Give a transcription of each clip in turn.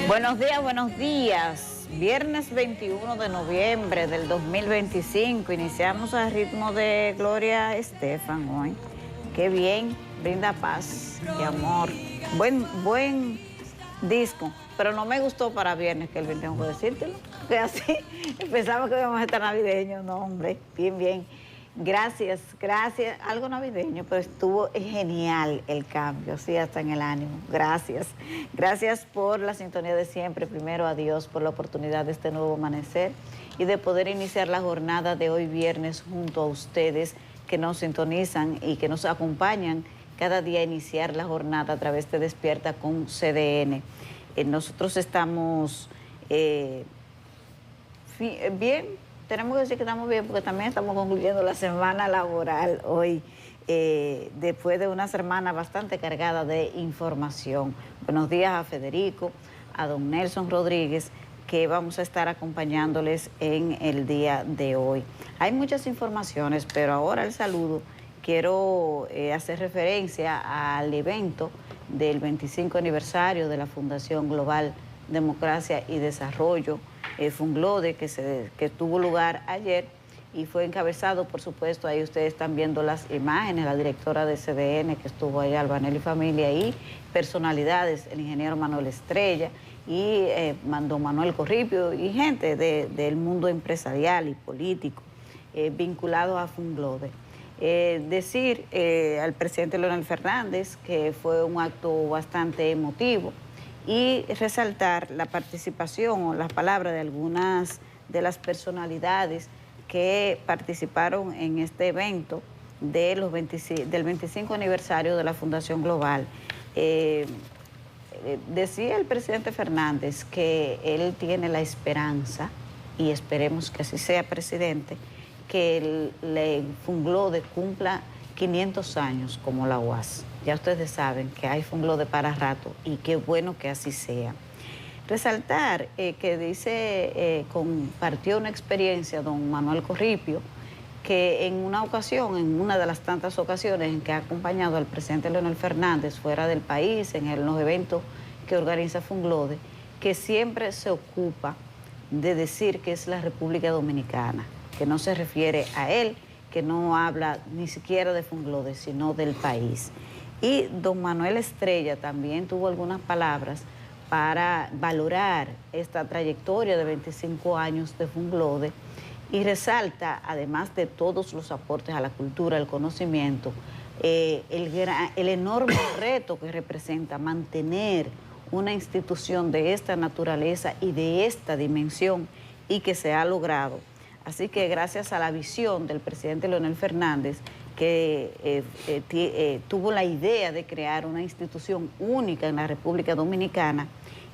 Buenos días, buenos días. Viernes 21 de noviembre del 2025. Iniciamos al ritmo de Gloria Estefan hoy. Qué bien, brinda paz y amor. Buen disco, pero no me gustó para viernes, que el viernes tengo que decírtelo. Que así pensaba que íbamos a estar navideños. No, hombre, bien. Gracias. Algo navideño, pero estuvo genial el cambio, sí, hasta en el ánimo. Gracias por la sintonía de siempre. Primero a Dios por la oportunidad de este nuevo amanecer y de poder iniciar la jornada de hoy viernes junto a ustedes que nos sintonizan y que nos acompañan cada día a iniciar la jornada a través de Despierta con CDN. Nosotros estamos bien. Tenemos que decir que estamos bien porque también estamos concluyendo la semana laboral hoy, después de una semana bastante cargada de información. Buenos días a Federico, a don Nelson Rodríguez, que vamos a estar acompañándoles en el día de hoy. Hay muchas informaciones, pero ahora el saludo. Quiero hacer referencia al evento del 25 aniversario de la Fundación Global Democracia y Desarrollo, Funglode, que tuvo lugar ayer y fue encabezado, por supuesto, ahí ustedes están viendo las imágenes, la directora de CDN que estuvo ahí, Albanel y familia, y personalidades, el ingeniero Manuel Estrella y don Manuel Corripio y gente del mundo empresarial y político vinculado a Funglode. Decir al presidente Leonel Fernández que fue un acto bastante emotivo y resaltar la participación o las palabras de algunas de las personalidades que participaron en este evento del 25 aniversario de la Fundación Global. Decía el presidente Fernández que él tiene la esperanza, y esperemos que así sea, presidente, que el Funglode cumpla 500 años como la UAS. Ya ustedes saben que hay Funglode para rato y qué bueno que así sea. Resaltar que dice, compartió una experiencia don Manuel Corripio, que en una ocasión, en una de las tantas ocasiones en que ha acompañado al presidente Leonel Fernández fuera del país, en los eventos que organiza Funglode, que siempre se ocupa de decir que es la República Dominicana, que no se refiere a él, que no habla ni siquiera de Funglode, sino del país. Y don Manuel Estrella también tuvo algunas palabras para valorar esta trayectoria de 25 años de Funglode y resalta, además de todos los aportes a la cultura, el conocimiento, el enorme reto que representa mantener una institución de esta naturaleza y de esta dimensión y que se ha logrado. Así que gracias a la visión del presidente Leonel Fernández, que tuvo la idea de crear una institución única en la República Dominicana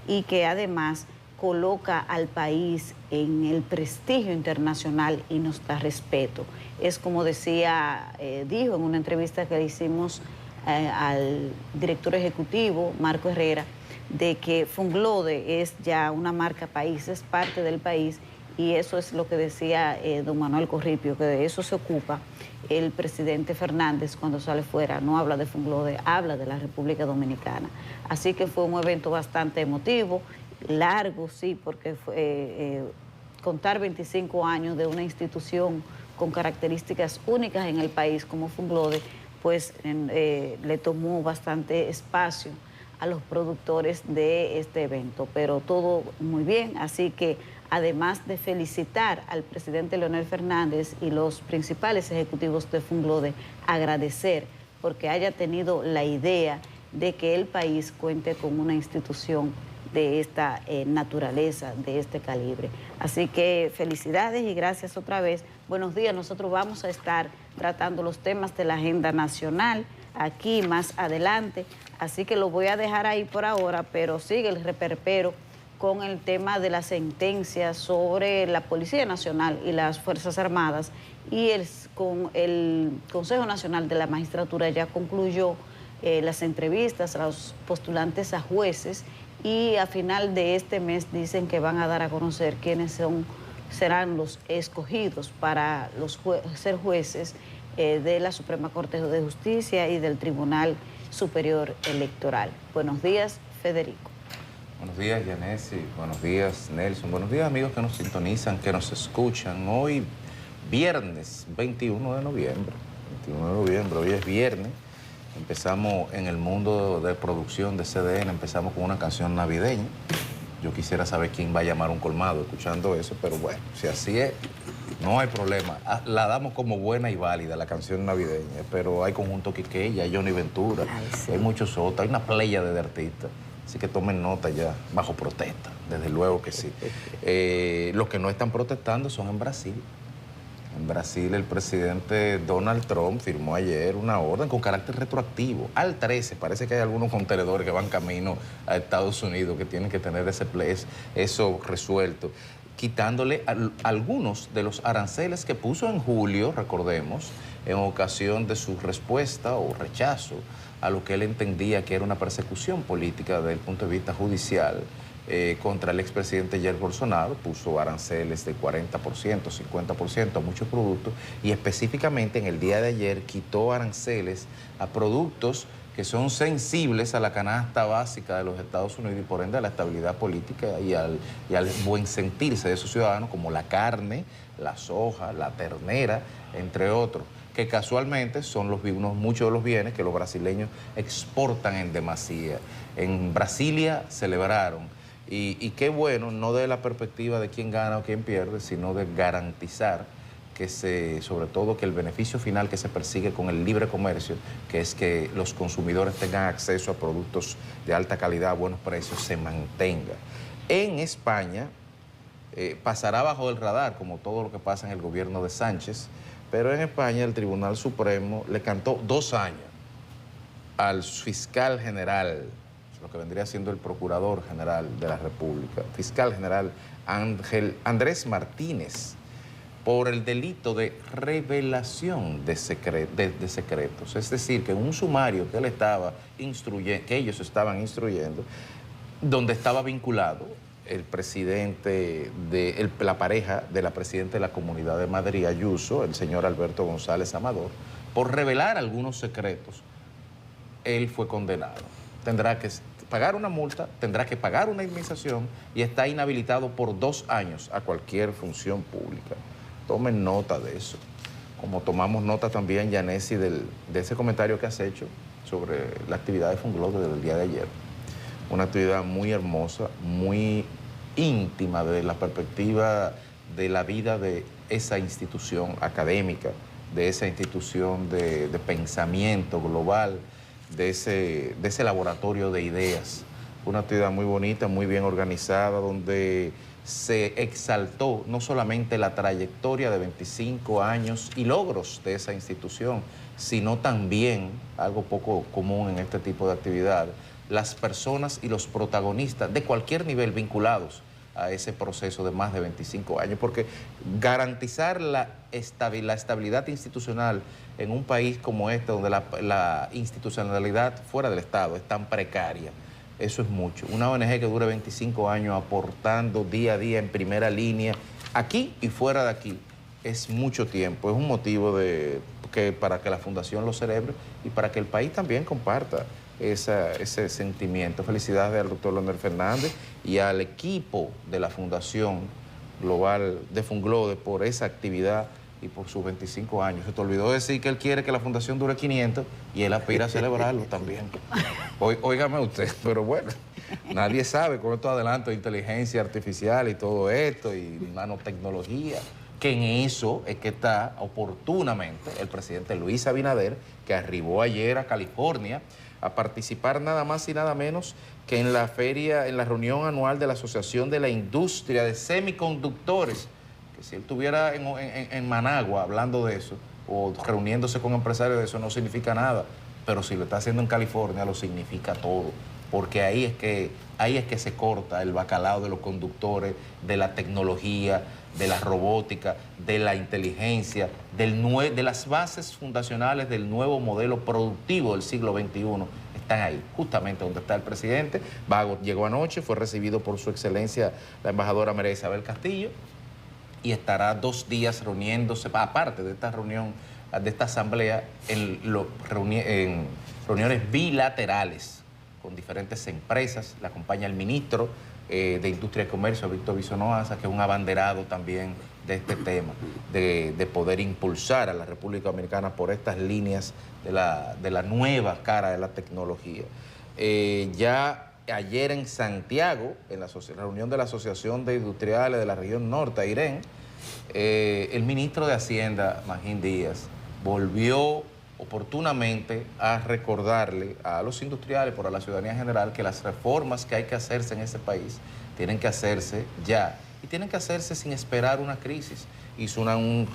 y que además coloca al país en el prestigio internacional y nos da respeto. Es como dijo en una entrevista que le hicimos al director ejecutivo, Marco Herrera, de que Funglode es ya una marca país, es parte del país. Y eso es lo que decía don Manuel Corripio, que de eso se ocupa el presidente Fernández cuando sale fuera. No habla de Funglode, habla de la República Dominicana. Así que fue un evento bastante emotivo, largo, sí, porque contar 25 años de una institución con características únicas en el país como Funglode, pues le tomó bastante espacio a los productores de este evento, pero todo muy bien, así que además de felicitar al presidente Leonel Fernández y los principales ejecutivos de Funglode, agradecer porque haya tenido la idea de que el país cuente con una institución de esta naturaleza, de este calibre. Así que felicidades y gracias otra vez. Buenos días, nosotros vamos a estar tratando los temas de la agenda nacional aquí más adelante, así que lo voy a dejar ahí por ahora, pero sigue el reperpero con el tema de la sentencia sobre la Policía Nacional y las Fuerzas Armadas, y con el Consejo Nacional de la Magistratura ya concluyó las entrevistas a los postulantes a jueces, y a final de este mes dicen que van a dar a conocer quiénes serán los escogidos para ser jueces de la Suprema Corte de Justicia y del Tribunal Superior Electoral. Buenos días, Federico. Buenos días, Yanesi. Buenos días, Nelson. Buenos días, amigos que nos sintonizan, que nos escuchan. Hoy, viernes 21 de noviembre. 21 de noviembre, hoy es viernes. Empezamos en el mundo de producción de CDN, empezamos con una canción navideña. Yo quisiera saber quién va a llamar un colmado escuchando eso, pero bueno, si así es, no hay problema. La damos como buena y válida, la canción navideña, pero hay conjunto Quiqueya, hay Johnny Ventura, sí, hay muchos otros, hay una playa de artistas. Así que tomen nota ya, bajo protesta, desde luego que sí. Los que no están protestando son en Brasil. En Brasil el presidente Donald Trump firmó ayer una orden con carácter retroactivo al 13. Parece que hay algunos contenedores que van camino a Estados Unidos que tienen que tener eso resuelto, quitándole algunos de los aranceles que puso en julio, recordemos, en ocasión de su respuesta o rechazo a lo que él entendía que era una persecución política desde el punto de vista judicial contra el expresidente Jair Bolsonaro. Puso aranceles de 40%, 50% a muchos productos y específicamente en el día de ayer quitó aranceles a productos que son sensibles a la canasta básica de los Estados Unidos y por ende a la estabilidad política y al buen sentirse de sus ciudadanos, como la carne, la soja, la ternera, entre otros, que casualmente son muchos de los bienes que los brasileños exportan en demasía. En Brasilia celebraron, y qué bueno, no de la perspectiva de quién gana o quién pierde, sino de garantizar sobre todo que el beneficio final que se persigue con el libre comercio, que es que los consumidores tengan acceso a productos de alta calidad a buenos precios, se mantenga. En España pasará bajo el radar, como todo lo que pasa en el gobierno de Sánchez, pero en España el Tribunal Supremo le cantó 2 años al fiscal general, lo que vendría siendo el procurador general de la República, fiscal general Andrés Martínez, por el delito de revelación de secretos. Es decir, que en un sumario que ellos estaban instruyendo, donde estaba vinculado el presidente la pareja de la presidenta de la Comunidad de Madrid, Ayuso, el señor Alberto González Amador, por revelar algunos secretos, él fue condenado. Tendrá que pagar una multa, tendrá que pagar una indemnización y está inhabilitado por 2 años a cualquier función pública. Tomen nota de eso. Como tomamos nota también, Yanesi, de ese comentario que has hecho sobre la actividad de Funglode desde el día de ayer. Una actividad muy hermosa, muy íntima desde la perspectiva de la vida de esa institución académica, de esa institución de pensamiento global, de ese laboratorio de ideas. Una actividad muy bonita, muy bien organizada, donde se exaltó no solamente la trayectoria de 25 años y logros de esa institución, sino también, algo poco común en este tipo de actividad, las personas y los protagonistas de cualquier nivel vinculados a ese proceso de más de 25 años, porque garantizar la estabilidad institucional en un país como este, donde la institucionalidad fuera del Estado es tan precaria, eso es mucho. Una ONG que dure 25 años aportando día a día en primera línea, aquí y fuera de aquí, es mucho tiempo. Es un motivo para que la Fundación lo celebre y para que el país también comparta ese sentimiento. Felicidades al doctor Leonel Fernández y al equipo de la Fundación Global de Funglode por esa actividad y por sus 25 años. Se te olvidó decir que él quiere que la fundación dure 500 y él aspira a celebrarlo también. Óigame usted, pero bueno, nadie sabe con esto adelanto de inteligencia artificial y todo esto y nanotecnología, que en eso es que está oportunamente el presidente Luis Abinader, que arribó ayer a California a participar nada más y nada menos que en la reunión anual de la Asociación de la Industria de Semiconductores. Que si él estuviera en Managua hablando de eso o reuniéndose con empresarios de eso no significa nada, pero si lo está haciendo en California lo significa todo, porque ahí es que se corta el bacalao de los conductores, de la tecnología, de la robótica, de la inteligencia, de las bases fundacionales del nuevo modelo productivo del siglo XXI. Están ahí, justamente donde está el presidente. Llegó anoche, fue recibido por su excelencia la embajadora María Isabel Castillo y estará 2 días reuniéndose, aparte de esta reunión, de esta asamblea, en reuniones bilaterales con diferentes empresas. Le acompaña el ministro de Industria y Comercio, Víctor Bisonóasa, que es un abanderado también de este tema, de poder impulsar a la República Dominicana por estas líneas de la nueva cara de la tecnología. Ya ayer en Santiago, en la reunión de la Asociación de Industriales de la Región Norte, AIREN, el ministro de Hacienda, Magín Díaz, volvió oportunamente a recordarle a los industriales, por a la ciudadanía general, que las reformas que hay que hacerse en ese país tienen que hacerse ya y tienen que hacerse sin esperar una crisis. Hizo un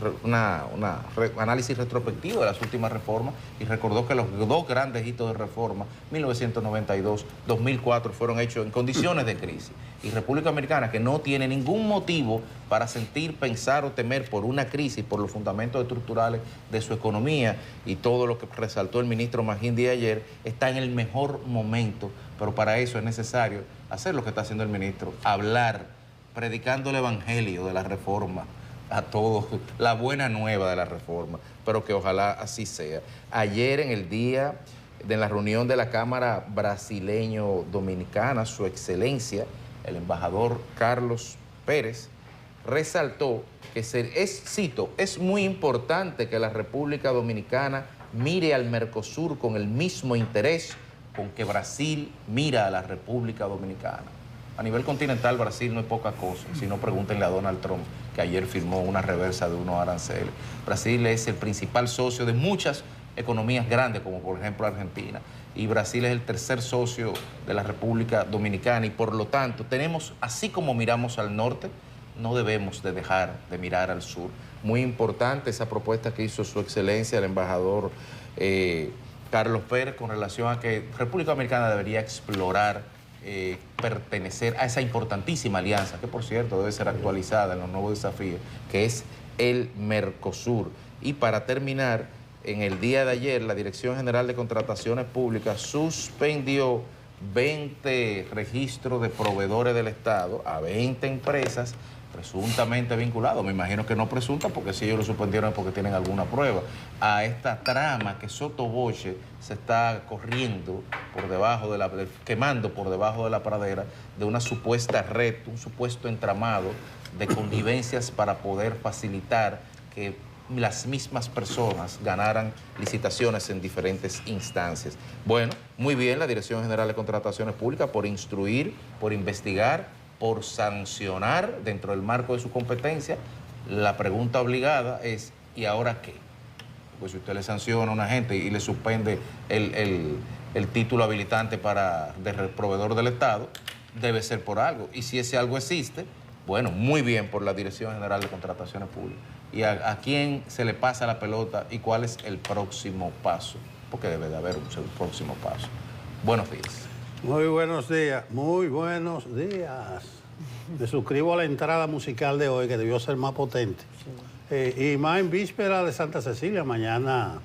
análisis retrospectivo de las últimas reformas y recordó que los dos grandes hitos de reforma, 1992, 2004, fueron hechos en condiciones de crisis. Y República Dominicana, que no tiene ningún motivo para sentir, pensar o temer por una crisis, por los fundamentos estructurales de su economía y todo lo que resaltó el ministro Magín Díaz ayer, está en el mejor momento, pero para eso es necesario hacer lo que está haciendo el ministro, hablar, predicando el evangelio de la reforma a todos, la buena nueva de la reforma, pero que ojalá así sea. Ayer en el día de la reunión de la Cámara Brasileño-Dominicana, su excelencia, el embajador Carlos Pérez, resaltó que, cito, es muy importante que la República Dominicana mire al Mercosur con el mismo interés con que Brasil mira a la República Dominicana. A nivel continental, Brasil no es poca cosa, si no pregúntenle a Donald Trump, que ayer firmó una reversa de unos aranceles. Brasil es el principal socio de muchas economías grandes, como por ejemplo Argentina, y Brasil es el tercer socio de la República Dominicana, y por lo tanto tenemos, así como miramos al norte, no debemos de dejar de mirar al sur. Muy importante esa propuesta que hizo su excelencia, el embajador Carlos Pérez, con relación a que República Dominicana debería explorar pertenecer a esa importantísima alianza, que por cierto debe ser actualizada en los nuevos desafíos, que es el Mercosur. Y para terminar, en el día de ayer, la Dirección General de Contrataciones Públicas suspendió 20 registros de proveedores del Estado a 20 empresas presuntamente vinculados, me imagino que no presunta, porque si ellos lo suspendieron es porque tienen alguna prueba, a esta trama que sotoboche se está corriendo por debajo quemando por debajo de la pradera, de una supuesta red, un supuesto entramado de connivencias para poder facilitar que las mismas personas ganaran licitaciones en diferentes instancias. Bueno, muy bien la Dirección General de Contrataciones Públicas por instruir, por investigar, por sancionar dentro del marco de su competencia. La pregunta obligada es, ¿y ahora qué? Pues si usted le sanciona a una gente y le suspende el título habilitante de proveedor del Estado, debe ser por algo. Y si ese algo existe, bueno, muy bien por la Dirección General de Contrataciones Públicas. ¿Y a quién se le pasa la pelota y cuál es el próximo paso? Porque debe de haber un próximo paso. Buenos días. Muy buenos días, muy buenos días. Me suscribo a la entrada musical de hoy, que debió ser más potente. Sí. Y más en víspera de Santa Cecilia, mañana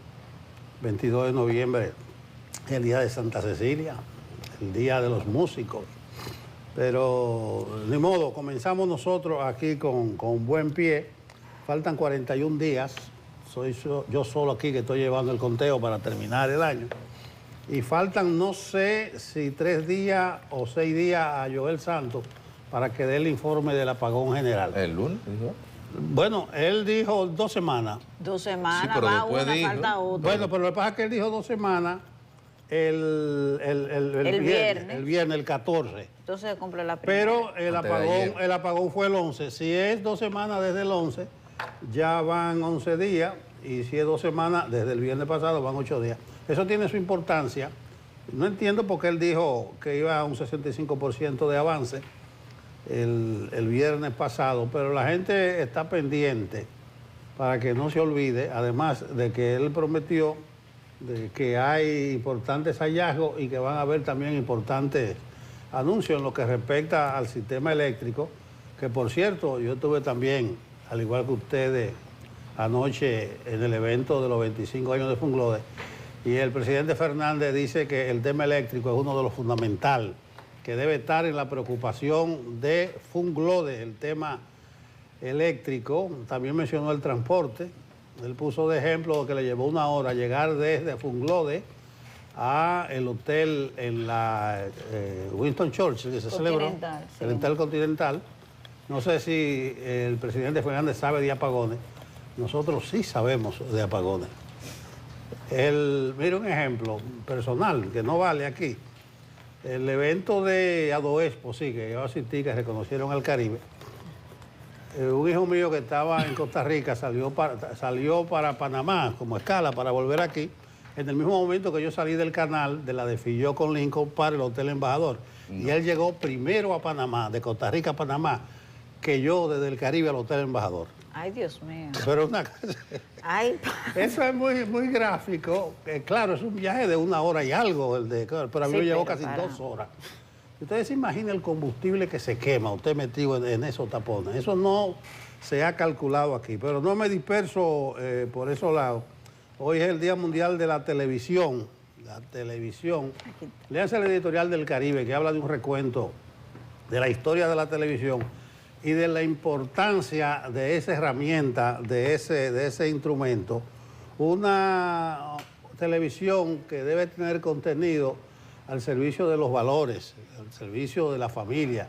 22 de noviembre, el día de Santa Cecilia, el día de los músicos. Pero ni modo, comenzamos nosotros aquí con buen pie. Faltan 41 días, soy yo solo aquí que estoy llevando el conteo para terminar el año. Y faltan, no sé si 3 días o 6 días a Joel Santos para que dé el informe del apagón general. ¿El lunes dijo? Bueno, él dijo 2 semanas. 2 semanas, sí, pero va después una, dijo, falta otra. Bueno, pero lo que pasa es que él dijo 2 semanas el viernes, el 14. Entonces cumple la primera. Pero el apagón fue el 11. Si es 2 semanas desde el 11, ya van 11 días. Y si es 2 semanas, desde el viernes pasado van 8 días. Eso tiene su importancia. No entiendo por qué él dijo que iba a un 65% de avance el viernes pasado, pero la gente está pendiente para que no se olvide, además de que él prometió de que hay importantes hallazgos y que van a haber también importantes anuncios en lo que respecta al sistema eléctrico, que por cierto, yo estuve también, al igual que ustedes, anoche en el evento de los 25 años de Funglode, y el presidente Fernández dice que el tema eléctrico es uno de los fundamentales, que debe estar en la preocupación de Funglode, el tema eléctrico. También mencionó el transporte. Él puso de ejemplo que le llevó 1 hora llegar desde Funglode a el hotel en la Winston Churchill, que se celebró, Sí. el Hotel Continental. No sé si el presidente Fernández sabe de apagones. Nosotros sí sabemos de apagones. Mira un ejemplo personal que no vale aquí. El evento de Adoespo, sí, que yo asistí, que reconocieron al Caribe. Un hijo mío que estaba en Costa Rica salió para Panamá como escala para volver aquí, en el mismo momento que yo salí del canal de la de Filló con Lincoln para el Hotel Embajador. No. Y él llegó primero a Panamá, de Costa Rica a Panamá, que yo desde el Caribe al Hotel Embajador. Ay, Dios mío. Pero una cosa... Ay. Eso es muy gráfico. Claro, es un viaje de 1 hora y algo, pero a mí me llevó casi 2 horas. Ustedes se imaginan el combustible que se quema, usted metido en esos tapones. Eso no se ha calculado aquí, pero no me disperso por esos lados. Hoy es el Día Mundial de la Televisión. La televisión. Léanse el editorial del Caribe, que habla de un recuento de la historia de la televisión y de la importancia de esa herramienta, de ese instrumento. Una televisión que debe tener contenido al servicio de los valores, al servicio de la familia,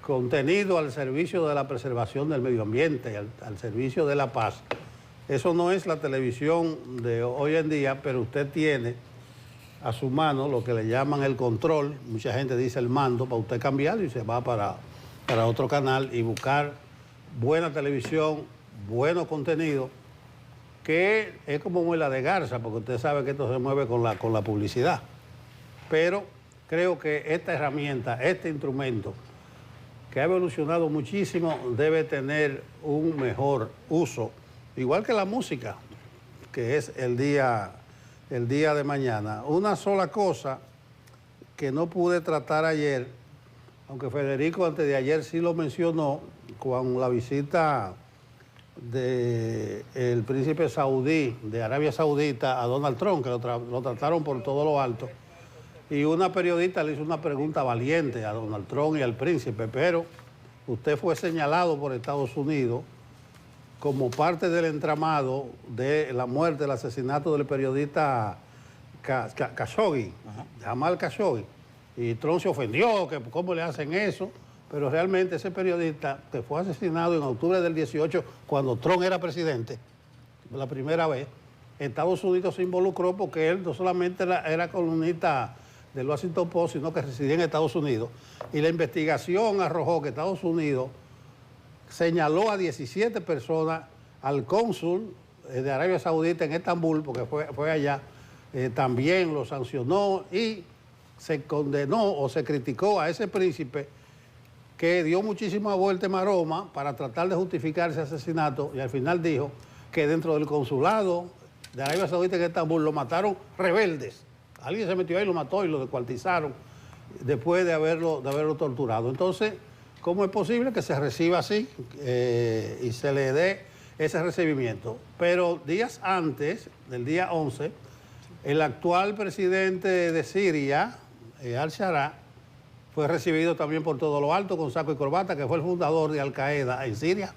contenido al servicio de la preservación del medio ambiente, al servicio de la paz. Eso no es la televisión de hoy en día, pero usted tiene a su mano lo que le llaman el control, mucha gente dice el mando, para usted cambiarlo y se va para otro canal y buscar buena televisión, bueno contenido, que es como muela de garza, porque usted sabe que esto se mueve con la publicidad. Pero creo que esta herramienta, este instrumento, que ha evolucionado muchísimo, debe tener un mejor uso, igual que la música, que es el día de mañana. Una sola cosa que no pude tratar ayer, aunque Federico antes de ayer sí lo mencionó, con la visita del príncipe saudí, de Arabia Saudita, a Donald Trump, que lo trataron por todo lo alto. Y una periodista le hizo una pregunta valiente a Donald Trump y al príncipe, pero usted fue señalado por Estados Unidos como parte del entramado de la muerte, el asesinato del periodista Khashoggi, Jamal Khashoggi. Y Trump se ofendió, que cómo le hacen eso, pero realmente ese periodista que fue asesinado en octubre del 18, cuando Trump era presidente, la primera vez, Estados Unidos se involucró porque él no solamente era columnista del Washington Post, sino que residía en Estados Unidos. Y la investigación arrojó que Estados Unidos señaló a 17 personas, al cónsul de Arabia Saudita en Estambul, porque fue allá, también lo sancionó y se condenó o se criticó a ese príncipe que dio muchísima vuelta y maroma para tratar de justificar ese asesinato y al final dijo que dentro del consulado de Arabia Saudita en Estambul lo mataron rebeldes. Alguien se metió ahí, lo mató y lo descuartizaron después de haberlo torturado. Entonces, ¿cómo es posible que se reciba así y se le dé ese recibimiento? Pero días antes, del día 11, el actual presidente de Siria, al-Sharaa, fue recibido también por todo lo alto con saco y corbata, que fue el fundador de Al-Qaeda en Siria,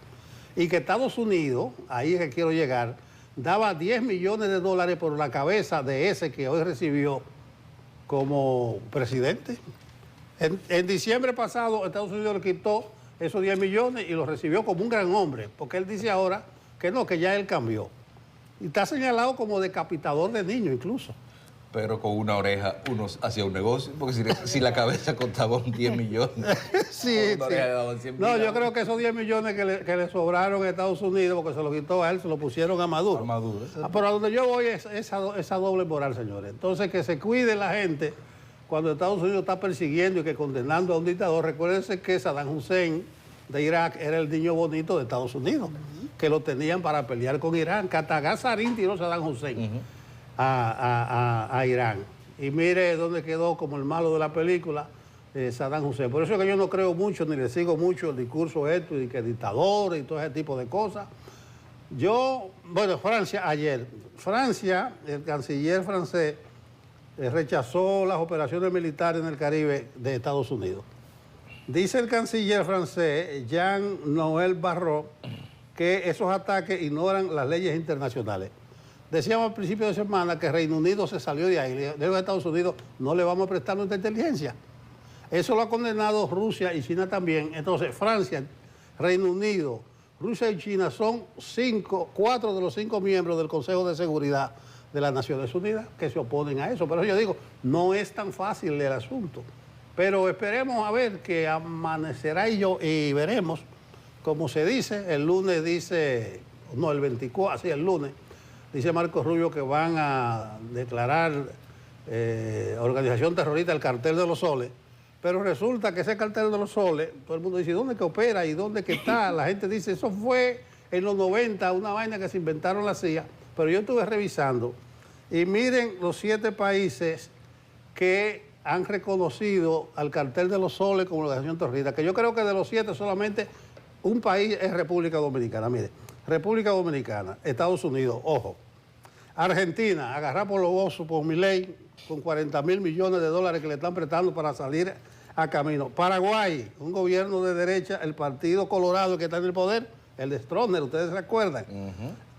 y que Estados Unidos, ahí es que quiero llegar, daba $10 millones por la cabeza de ese que hoy recibió como presidente. En diciembre pasado, Estados Unidos le quitó esos 10 millones y los recibió como un gran hombre, porque él dice ahora que no, que ya él cambió. Y está señalado como decapitador de niños incluso. Pero con una oreja uno hacía un negocio, porque si la cabeza costaba 10 millones, sí, una oreja le daban 100 millones. No, yo creo que esos 10 millones que le sobraron a Estados Unidos, porque se los quitó a él, se lo pusieron a Maduro. A Maduro. Pero a donde yo voy es esa doble moral, señores. Entonces, que se cuide la gente cuando Estados Unidos está persiguiendo y que condenando a un dictador. Recuérdense que Saddam Hussein de Irak era el niño bonito de Estados Unidos, que lo tenían para pelear con Irán. Kataga Sarin tiró Saddam Hussein a Irán. Y mire dónde quedó como el malo de la película Saddam Hussein. Por eso es que yo no creo mucho, ni le sigo mucho el discurso esto, y que dictadores y todo ese tipo de cosas. Francia ayer. Francia, el canciller francés, rechazó las operaciones militares en el Caribe de Estados Unidos. Dice el canciller francés, Jean-Noël Barrot, que esos ataques ignoran las leyes internacionales. Decíamos al principio de semana que Reino Unido se salió de ahí. Le digo a Estados Unidos, no le vamos a prestar nuestra inteligencia. Eso lo ha condenado Rusia y China también. Entonces, Francia, Reino Unido, Rusia y China son 4 de los 5 miembros del Consejo de Seguridad de las Naciones Unidas que se oponen a eso. Pero yo digo, no es tan fácil el asunto. Pero esperemos a ver que amanecerá y veremos, como se dice, el lunes dice, no, el 24, así el lunes, dice Marco Rubio que van a declarar organización terrorista el Cartel de los Soles, pero resulta que ese Cartel de los Soles, todo el mundo dice, ¿dónde que opera y dónde que está? La gente dice, eso fue en los 90, una vaina que se inventaron la CIA, pero yo estuve revisando y miren los 7 países que han reconocido al Cartel de los Soles como organización terrorista, que yo creo que de los 7 solamente un país es República Dominicana. Mire, República Dominicana, Estados Unidos, ojo, Argentina, agarrar por los osos por Milei, con 40.000 millones de dólares que le están prestando para salir a camino. Paraguay, un gobierno de derecha, el Partido Colorado que está en el poder, el de Stroessner, ustedes se acuerdan.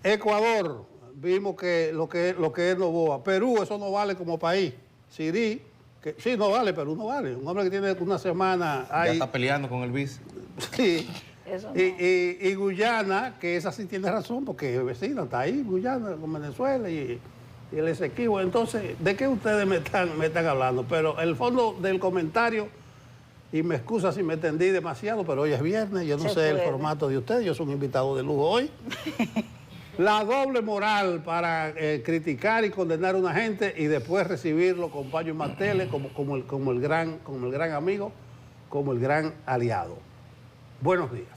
Ecuador, vimos que lo que es Noboa. Perú, eso no vale como país. Siri, que sí, no vale, Perú no vale. Un hombre que tiene una semana ahí. Ya está peleando con el vice. Sí. Eso no. Y Guyana, que esa sí tiene razón, porque es vecina, está ahí, Guyana, con Venezuela y el Esequibo. Entonces, ¿de qué ustedes me están hablando? Pero el fondo del comentario, y me excusa si me extendí demasiado, pero hoy es viernes, yo no sé el formato de ustedes, yo soy un invitado de lujo hoy. La doble moral para criticar y condenar a una gente y después recibirlo con paño y manteles como el gran amigo, como el gran aliado. Buenos días.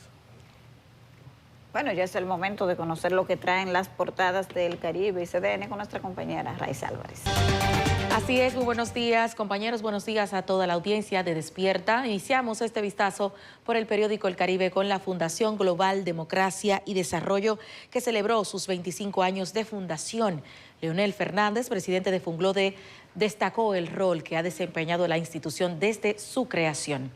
Bueno, ya es el momento de conocer lo que traen las portadas del Caribe y CDN con nuestra compañera Raiza Álvarez. Así es, muy buenos días, compañeros, buenos días a toda la audiencia de Despierta. Iniciamos este vistazo por el periódico El Caribe con la Fundación Global Democracia y Desarrollo, que celebró sus 25 años de fundación. Leonel Fernández, presidente de Funglode, destacó el rol que ha desempeñado la institución desde su creación.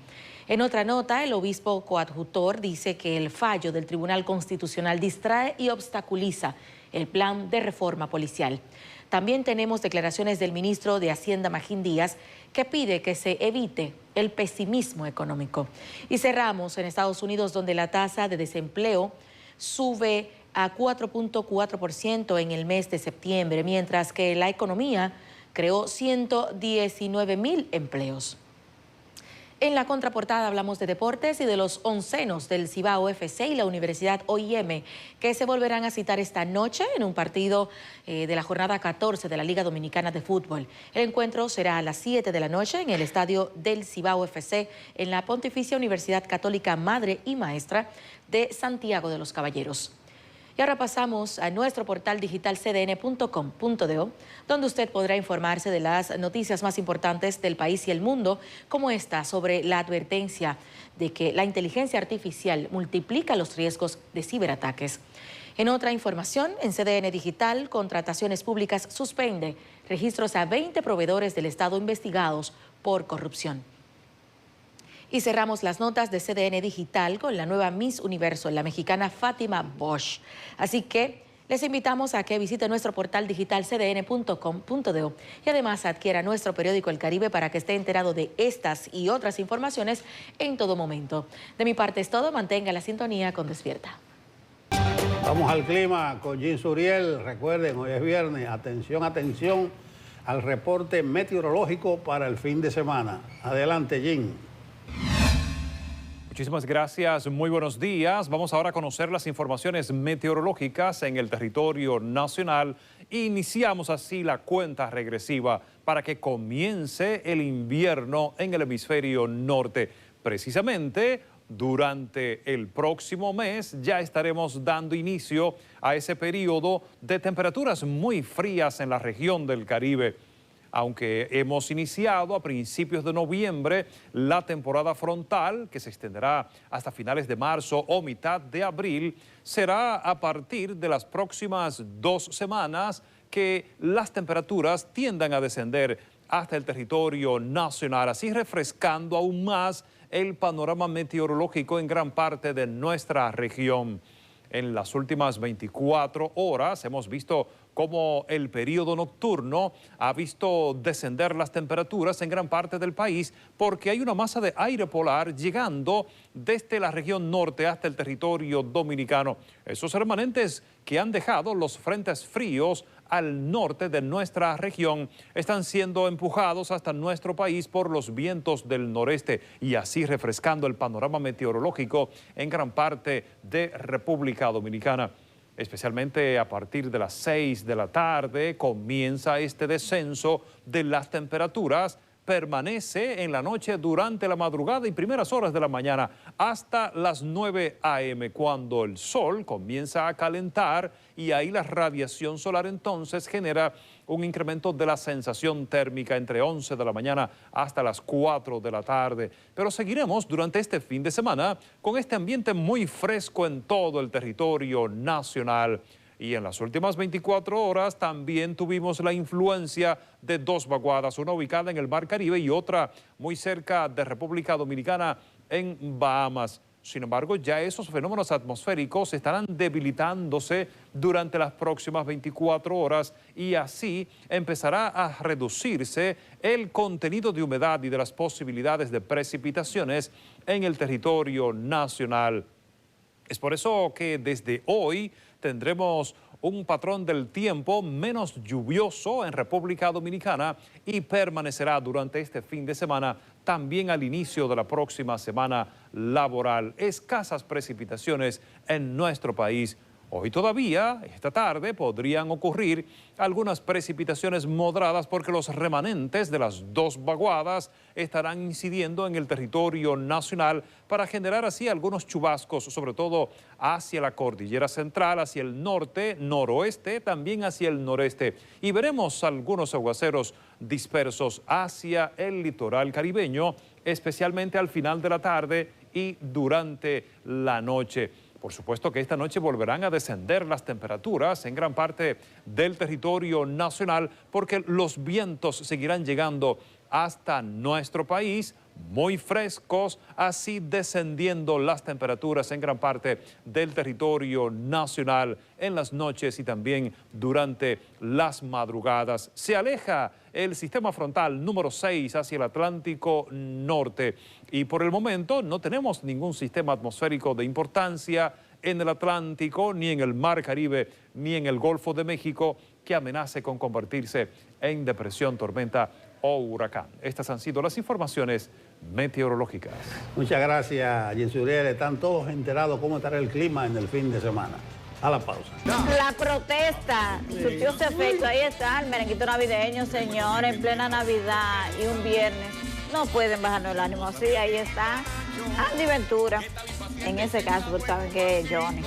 En otra nota, el obispo coadjutor dice que el fallo del Tribunal Constitucional distrae y obstaculiza el plan de reforma policial. También tenemos declaraciones del ministro de Hacienda, Magín Díaz, que pide que se evite el pesimismo económico. Y cerramos en Estados Unidos, donde la tasa de desempleo sube a 4.4% en el mes de septiembre, mientras que la economía creó 119.000 empleos. En la contraportada hablamos de deportes y de los oncenos del Cibao FC y la Universidad OIM, que se volverán a citar esta noche en un partido de la jornada 14 de la Liga Dominicana de Fútbol. El encuentro será a las 7 de la noche en el estadio del Cibao FC en la Pontificia Universidad Católica Madre y Maestra de Santiago de los Caballeros. Y ahora pasamos a nuestro portal digital cdn.com.do, donde usted podrá informarse de las noticias más importantes del país y el mundo, como esta sobre la advertencia de que la inteligencia artificial multiplica los riesgos de ciberataques. En otra información, en CDN Digital, Contrataciones Públicas suspende registros a 20 proveedores del Estado investigados por corrupción. Y cerramos las notas de CDN Digital con la nueva Miss Universo, la mexicana Fátima Bosch. Así que les invitamos a que visite nuestro portal digital cdn.com.do y además adquiera nuestro periódico El Caribe para que esté enterado de estas y otras informaciones en todo momento. De mi parte es todo, mantenga la sintonía con Despierta. Vamos al clima con Jean Suriel. Recuerden, hoy es viernes, atención, atención al reporte meteorológico para el fin de semana. Adelante, Jean. Muchísimas gracias, muy buenos días. Vamos ahora a conocer las informaciones meteorológicas en el territorio nacional. Iniciamos así la cuenta regresiva para que comience el invierno en el hemisferio norte. Precisamente durante el próximo mes ya estaremos dando inicio a ese periodo de temperaturas muy frías en la región del Caribe. Aunque hemos iniciado a principios de noviembre la temporada frontal, que se extenderá hasta finales de marzo o mitad de abril, será a partir de las próximas 2 semanas que las temperaturas tiendan a descender hasta el territorio nacional, así refrescando aún más el panorama meteorológico en gran parte de nuestra región. En las últimas 24 horas hemos visto cómo el periodo nocturno ha visto descender las temperaturas en gran parte del país porque hay una masa de aire polar llegando desde la región norte hasta el territorio dominicano. Esos remanentes que han dejado los frentes fríos al norte de nuestra región están siendo empujados hasta nuestro país por los vientos del noreste y así refrescando el panorama meteorológico en gran parte de República Dominicana. Especialmente a partir de las 6 de la tarde comienza este descenso de las temperaturas, permanece en la noche durante la madrugada y primeras horas de la mañana hasta las 9 a.m. cuando el sol comienza a calentar y ahí la radiación solar entonces genera un incremento de la sensación térmica entre 11 de la mañana hasta las 4 de la tarde. Pero seguiremos durante este fin de semana con este ambiente muy fresco en todo el territorio nacional. Y en las últimas 24 horas también tuvimos la influencia de dos vaguadas, una ubicada en el Mar Caribe y otra muy cerca de República Dominicana en Bahamas. Sin embargo, ya esos fenómenos atmosféricos estarán debilitándose durante las próximas 24 horas y así empezará a reducirse el contenido de humedad y de las posibilidades de precipitaciones en el territorio nacional. Es por eso que desde hoy tendremos un patrón del tiempo menos lluvioso en República Dominicana y permanecerá durante este fin de semana, también al inicio de la próxima semana laboral. Escasas precipitaciones en nuestro país. Hoy todavía, esta tarde, podrían ocurrir algunas precipitaciones moderadas porque los remanentes de las dos vaguadas estarán incidiendo en el territorio nacional para generar así algunos chubascos, sobre todo hacia la cordillera central, hacia el norte, noroeste, también hacia el noreste. Y veremos algunos aguaceros dispersos hacia el litoral caribeño, especialmente al final de la tarde y durante la noche. Por supuesto que esta noche volverán a descender las temperaturas en gran parte del territorio nacional porque los vientos seguirán llegando hasta nuestro país, muy frescos, así descendiendo las temperaturas en gran parte del territorio nacional en las noches y también durante las madrugadas. Se aleja el sistema frontal número 6 hacia el Atlántico Norte y por el momento no tenemos ningún sistema atmosférico de importancia en el Atlántico, ni en el Mar Caribe, ni en el Golfo de México que amenace con convertirse en depresión, tormenta o huracán. Estas han sido las informaciones meteorológicas. Muchas gracias, Jensi Uriel. Están todos enterados cómo estará el clima en el fin de semana. A la pausa. La protesta surtió su efecto. Ahí está el merenguito navideño, señores, en plena Navidad y un viernes. No pueden bajarnos el ánimo así. Ahí está Andy Ventura. En ese caso, pues saben que Johnny.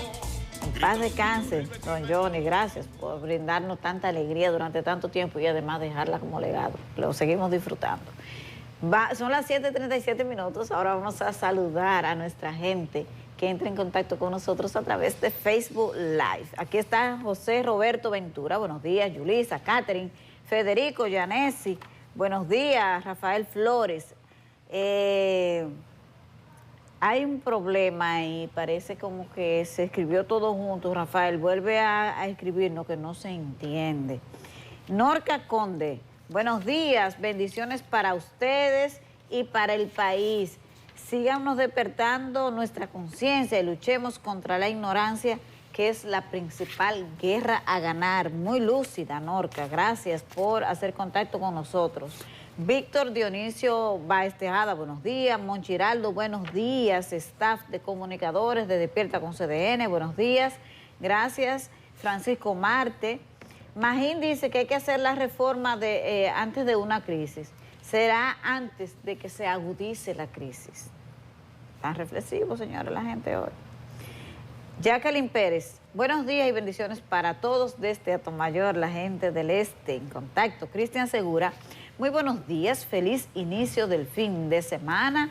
En paz descanse, don Johnny. Gracias por brindarnos tanta alegría durante tanto tiempo y además dejarla como legado. Lo seguimos disfrutando. Son las 7:37 minutos. Ahora vamos a saludar a nuestra gente que entra en contacto con nosotros a través de Facebook Live. Aquí está José Roberto Ventura. Buenos días, Yulisa, Catherine, Federico, Yanesi. Buenos días, Rafael Flores. Hay un problema y parece como que se escribió todo junto. Rafael, vuelve a escribirnos que no se entiende. Norca Conde, buenos días, bendiciones para ustedes y para el país. Síganos despertando nuestra conciencia y luchemos contra la ignorancia, que es la principal guerra a ganar. Muy lúcida, Norca. Gracias por hacer contacto con nosotros. Víctor Dionisio Báez Tejada, buenos días. Monchiraldo, buenos días. Staff de comunicadores de Despierta con CDN, buenos días. Gracias. Francisco Marte. Magín dice que hay que hacer la reforma antes de una crisis. Será antes de que se agudice la crisis. Tan reflexivo, señores, la gente hoy. Jacqueline Pérez, buenos días y bendiciones para todos desde Atomayor, la gente del este en contacto. Cristian Segura, muy buenos días, feliz inicio del fin de semana.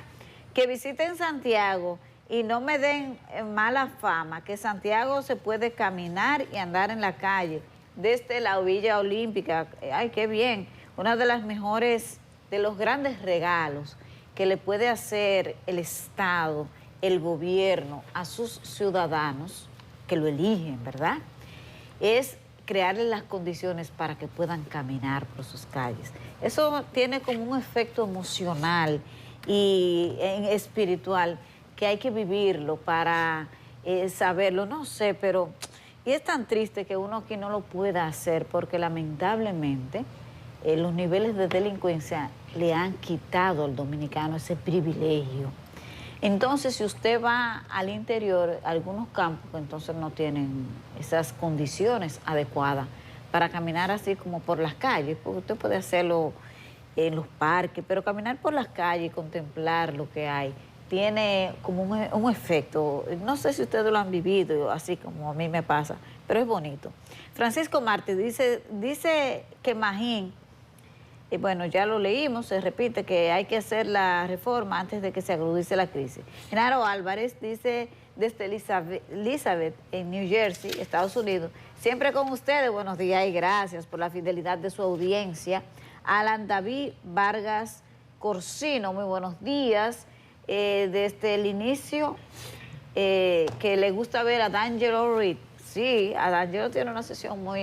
Que visiten Santiago y no me den mala fama, que Santiago se puede caminar y andar en la calle desde la Villa Olímpica. Ay, qué bien, una de las mejores, de los grandes regalos que le puede hacer el Estado, el gobierno a sus ciudadanos que lo eligen, ¿verdad? Es crearles las condiciones para que puedan caminar por sus calles. Eso tiene como un efecto emocional y espiritual que hay que vivirlo para saberlo, no sé, pero... Y es tan triste que uno aquí no lo pueda hacer porque lamentablemente los niveles de delincuencia le han quitado al dominicano ese privilegio. Entonces, si usted va al interior, algunos campos entonces no tienen esas condiciones adecuadas para caminar así como por las calles, porque usted puede hacerlo en los parques, pero caminar por las calles y contemplar lo que hay tiene como un efecto. No sé si ustedes lo han vivido, así como a mí me pasa, pero es bonito. Francisco Martí dice que Magín, y bueno, ya lo leímos, se repite que hay que hacer la reforma antes de que se agudice la crisis. Genaro Álvarez dice desde Elizabeth, en New Jersey, Estados Unidos, siempre con ustedes, buenos días y gracias por la fidelidad de su audiencia. Alan David Vargas Corsino, muy buenos días. Desde el inicio, que le gusta ver a D'Angelo Reed. Sí, a D'Angelo tiene una sesión muy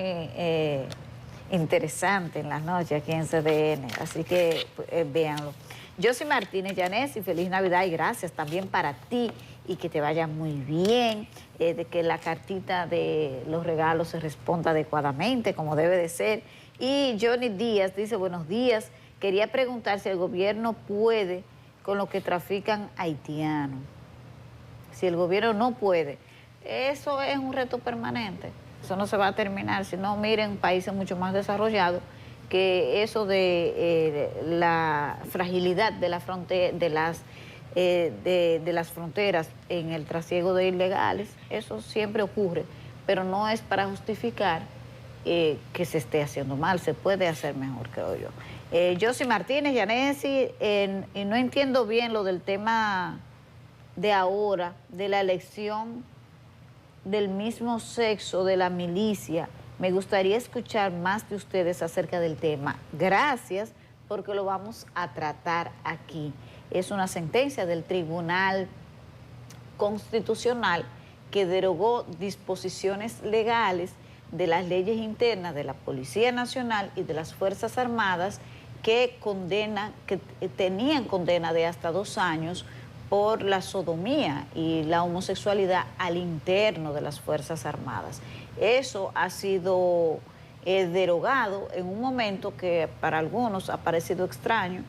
interesante en las noches aquí en CDN, así que véanlo. Josy Martínez Yanesi, feliz Navidad y gracias también para ti y que te vaya muy bien, de que la cartita de los regalos se responda adecuadamente, como debe de ser. Y Johnny Díaz dice, buenos días, quería preguntar si el gobierno puede con lo que trafican haitianos. Si el gobierno no puede, eso es un reto permanente. Eso no se va a terminar. Si no, miren países mucho más desarrollados que eso de la fragilidad de la frontera, de las fronteras en el trasiego de ilegales, eso siempre ocurre, pero no es para justificar que se esté haciendo mal. Se puede hacer mejor, creo yo. Josy Martínez, Yanesi, y no entiendo bien lo del tema de ahora, de la elección del mismo sexo de la milicia. Me gustaría escuchar más de ustedes acerca del tema. Gracias, porque lo vamos a tratar aquí. Es una sentencia del Tribunal Constitucional que derogó disposiciones legales de las leyes internas de la Policía Nacional y de las Fuerzas Armadas que tenían condena de hasta 2 años por la sodomía y la homosexualidad al interno de las Fuerzas Armadas. Eso ha sido derogado en un momento que para algunos ha parecido extraño,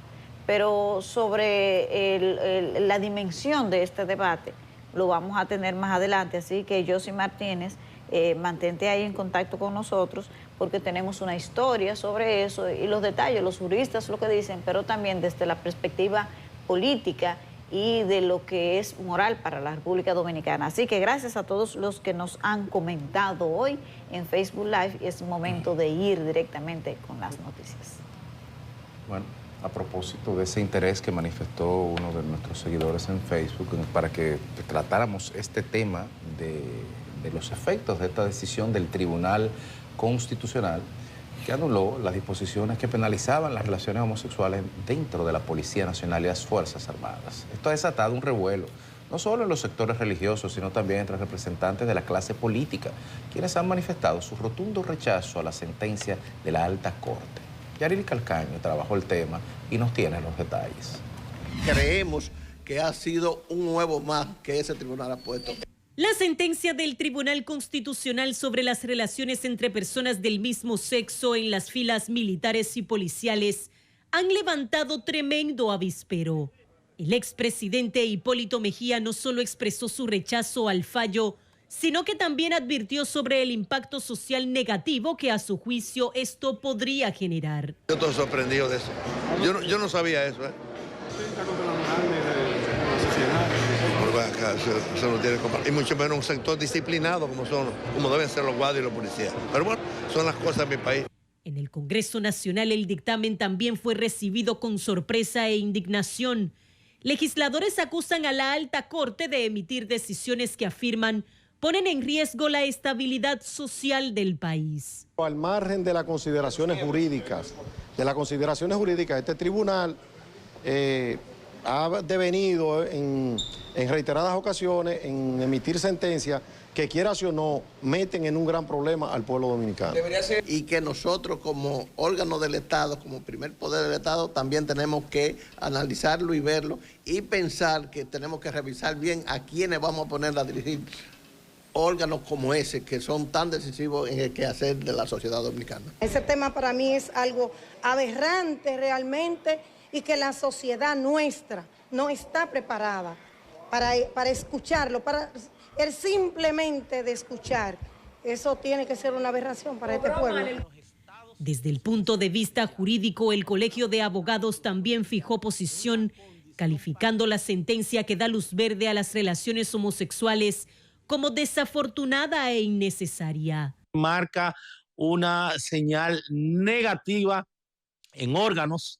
pero sobre la dimensión de este debate lo vamos a tener más adelante, así que Josy Martínez, mantente ahí en contacto con nosotros porque tenemos una historia sobre eso y los detalles, los juristas lo que dicen, pero también desde la perspectiva política y de lo que es moral para la República Dominicana. Así que gracias a todos los que nos han comentado hoy en Facebook Live. Es momento de ir directamente con las noticias. Bueno, a propósito de ese interés que manifestó uno de nuestros seguidores en Facebook para que tratáramos este tema de los efectos de esta decisión del Tribunal Constitucional que anuló las disposiciones que penalizaban las relaciones homosexuales dentro de la Policía Nacional y las Fuerzas Armadas. Esto ha desatado un revuelo, no solo en los sectores religiosos, sino también entre representantes de la clase política, quienes han manifestado su rotundo rechazo a la sentencia de la Alta Corte. Yarili Calcaño trabajó el tema y nos tiene los detalles. Creemos que ha sido un huevo más que ese tribunal ha puesto. La sentencia del Tribunal Constitucional sobre las relaciones entre personas del mismo sexo en las filas militares y policiales han levantado tremendo avispero. El expresidente Hipólito Mejía no solo expresó su rechazo al fallo, sino que también advirtió sobre el impacto social negativo que a su juicio esto podría generar. Yo estoy sorprendido de eso. Yo no sabía eso. Acá, eso no tiene y mucho menos un sector disciplinado como deben ser los guardias y los policías. Pero bueno, son las cosas de mi país. En el Congreso Nacional el dictamen también fue recibido con sorpresa e indignación. Legisladores acusan a la Alta Corte de emitir decisiones que afirman ponen en riesgo la estabilidad social del país. Al margen de las consideraciones jurídicas, este tribunal ha devenido en reiteradas ocasiones en emitir sentencias que, quieras o no, meten en un gran problema al pueblo dominicano. Y que nosotros como órgano del Estado, como primer poder del Estado, también tenemos que analizarlo y verlo y pensar que tenemos que revisar bien a quiénes vamos a poner a dirigir órganos como ese, que son tan decisivos en el quehacer de la sociedad dominicana. Ese tema para mí es algo aberrante realmente y que la sociedad nuestra no está preparada para escucharlo, para el simplemente de escuchar. Eso tiene que ser una aberración para este pueblo. Desde el punto de vista jurídico, el Colegio de Abogados también fijó posición, calificando la sentencia que da luz verde a las relaciones homosexuales como desafortunada e innecesaria. Marca una señal negativa en órganos,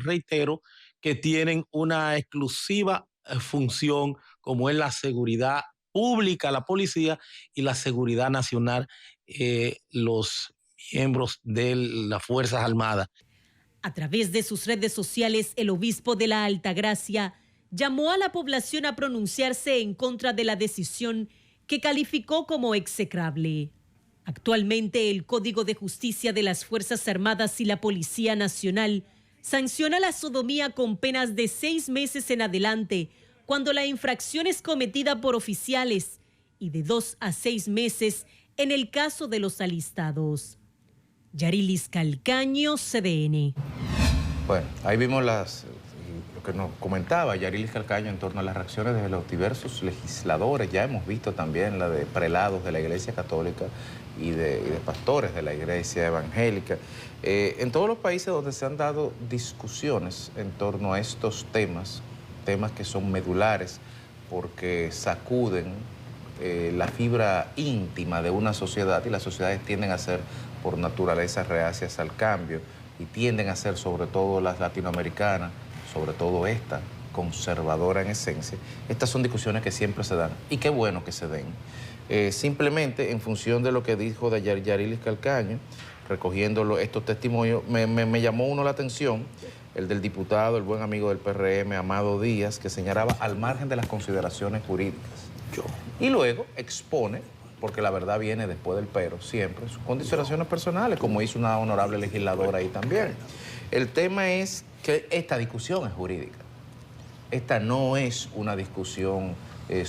reitero, que tienen una exclusiva función como es la seguridad pública, la policía, y la seguridad nacional, los miembros de las Fuerzas Armadas. A través de sus redes sociales, el obispo de la Altagracia llamó a la población a pronunciarse en contra de la decisión que calificó como execrable. Actualmente, el Código de Justicia de las Fuerzas Armadas y la Policía Nacional sanciona la sodomía con penas de 6 meses en adelante cuando la infracción es cometida por oficiales y de 2 a 6 meses en el caso de los alistados. Yarilis Calcaño, CDN. Bueno, ahí vimos lo que nos comentaba Yarilis Calcaño en torno a las reacciones de los diversos legisladores. Ya hemos visto también la de prelados de la Iglesia Católica y de pastores de la Iglesia Evangélica. En todos los países donde se han dado discusiones en torno a estos temas que son medulares porque sacuden la fibra íntima de una sociedad, y las sociedades tienden a ser por naturaleza reacias al cambio y tienden a ser, sobre todo las latinoamericanas, sobre todo esta, conservadora en esencia. Estas son discusiones que siempre se dan y qué bueno que se den. Simplemente en función de lo que dijo de Yarilis Calcaño, recogiendo estos testimonios, me llamó uno la atención, el del diputado, el buen amigo del PRM, Amado Díaz, que señalaba al margen de las consideraciones jurídicas. Y luego expone, porque la verdad viene después del pero, siempre, sus consideraciones personales, como hizo una honorable legisladora ahí también. El tema es que esta discusión es jurídica. Esta no es una discusión de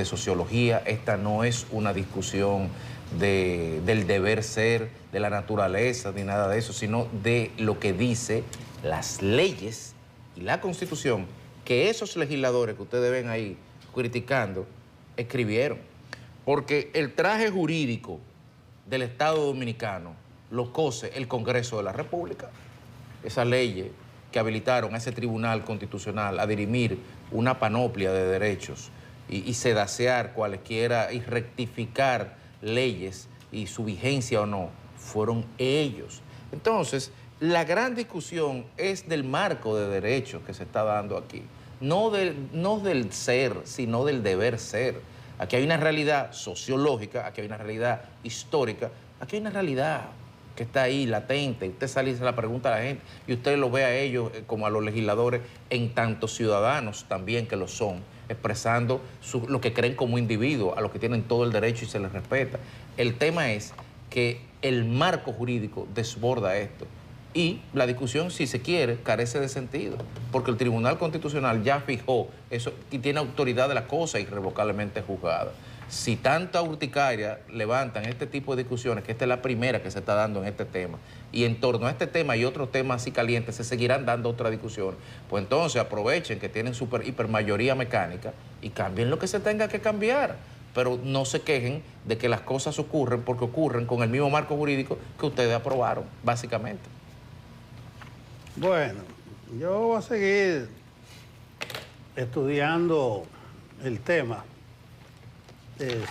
sociología, esta no es una discusión del deber ser, de la naturaleza, ni nada de eso, sino de lo que dice las leyes y la Constitución que esos legisladores que ustedes ven ahí criticando escribieron. Porque el traje jurídico del Estado Dominicano lo cose el Congreso de la República. Esas leyes que habilitaron a ese Tribunal Constitucional a dirimir una panoplia de derechos y sedacear cualesquiera y rectificar leyes y su vigencia o no, fueron ellos. Entonces, la gran discusión es del marco de derechos que se está dando aquí. No del ser, sino del deber ser. Aquí hay una realidad sociológica, aquí hay una realidad histórica, aquí hay una realidad que está ahí, latente. Usted sale y se la pregunta a la gente y usted lo ve a ellos como a los legisladores en tanto ciudadanos también que lo son, expresando lo que creen como individuos, a los que tienen todo el derecho y se les respeta. El tema es que el marco jurídico desborda esto. Y la discusión, si se quiere, carece de sentido, porque el Tribunal Constitucional ya fijó eso y tiene autoridad de la cosa irrevocablemente juzgada. Si tanta urticaria levantan este tipo de discusiones, que esta es la primera que se está dando en este tema, y en torno a este tema y otros temas así calientes se seguirán dando otras discusiones, pues entonces aprovechen que tienen hipermayoría mecánica y cambien lo que se tenga que cambiar. Pero no se quejen de que las cosas ocurren porque ocurren con el mismo marco jurídico que ustedes aprobaron, básicamente. Bueno, yo voy a seguir estudiando el tema.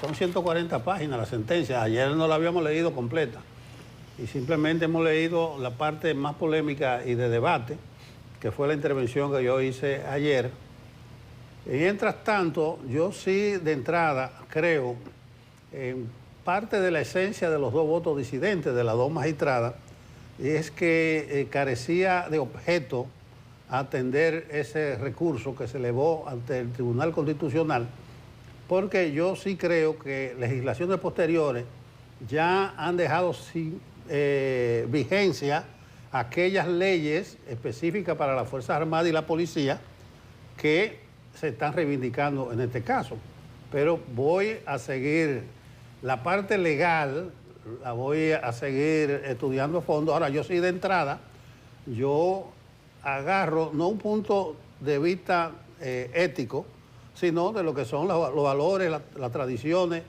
Son 140 páginas la sentencia. Ayer no la habíamos leído completa y simplemente hemos leído la parte más polémica y de debate, que fue la intervención que yo hice ayer. Y mientras tanto, yo sí de entrada creo en parte de la esencia de los dos votos disidentes de las dos magistradas, y es que carecía de objeto atender ese recurso que se elevó ante el Tribunal Constitucional, porque yo sí creo que legislaciones posteriores ya han dejado sin vigencia aquellas leyes específicas para las Fuerzas Armadas y la Policía que se están reivindicando en este caso. Pero voy a seguir la parte legal, la voy a seguir estudiando a fondo. Ahora, yo sí de entrada, yo agarro no un punto de vista ético, sino de lo que son los valores, las tradiciones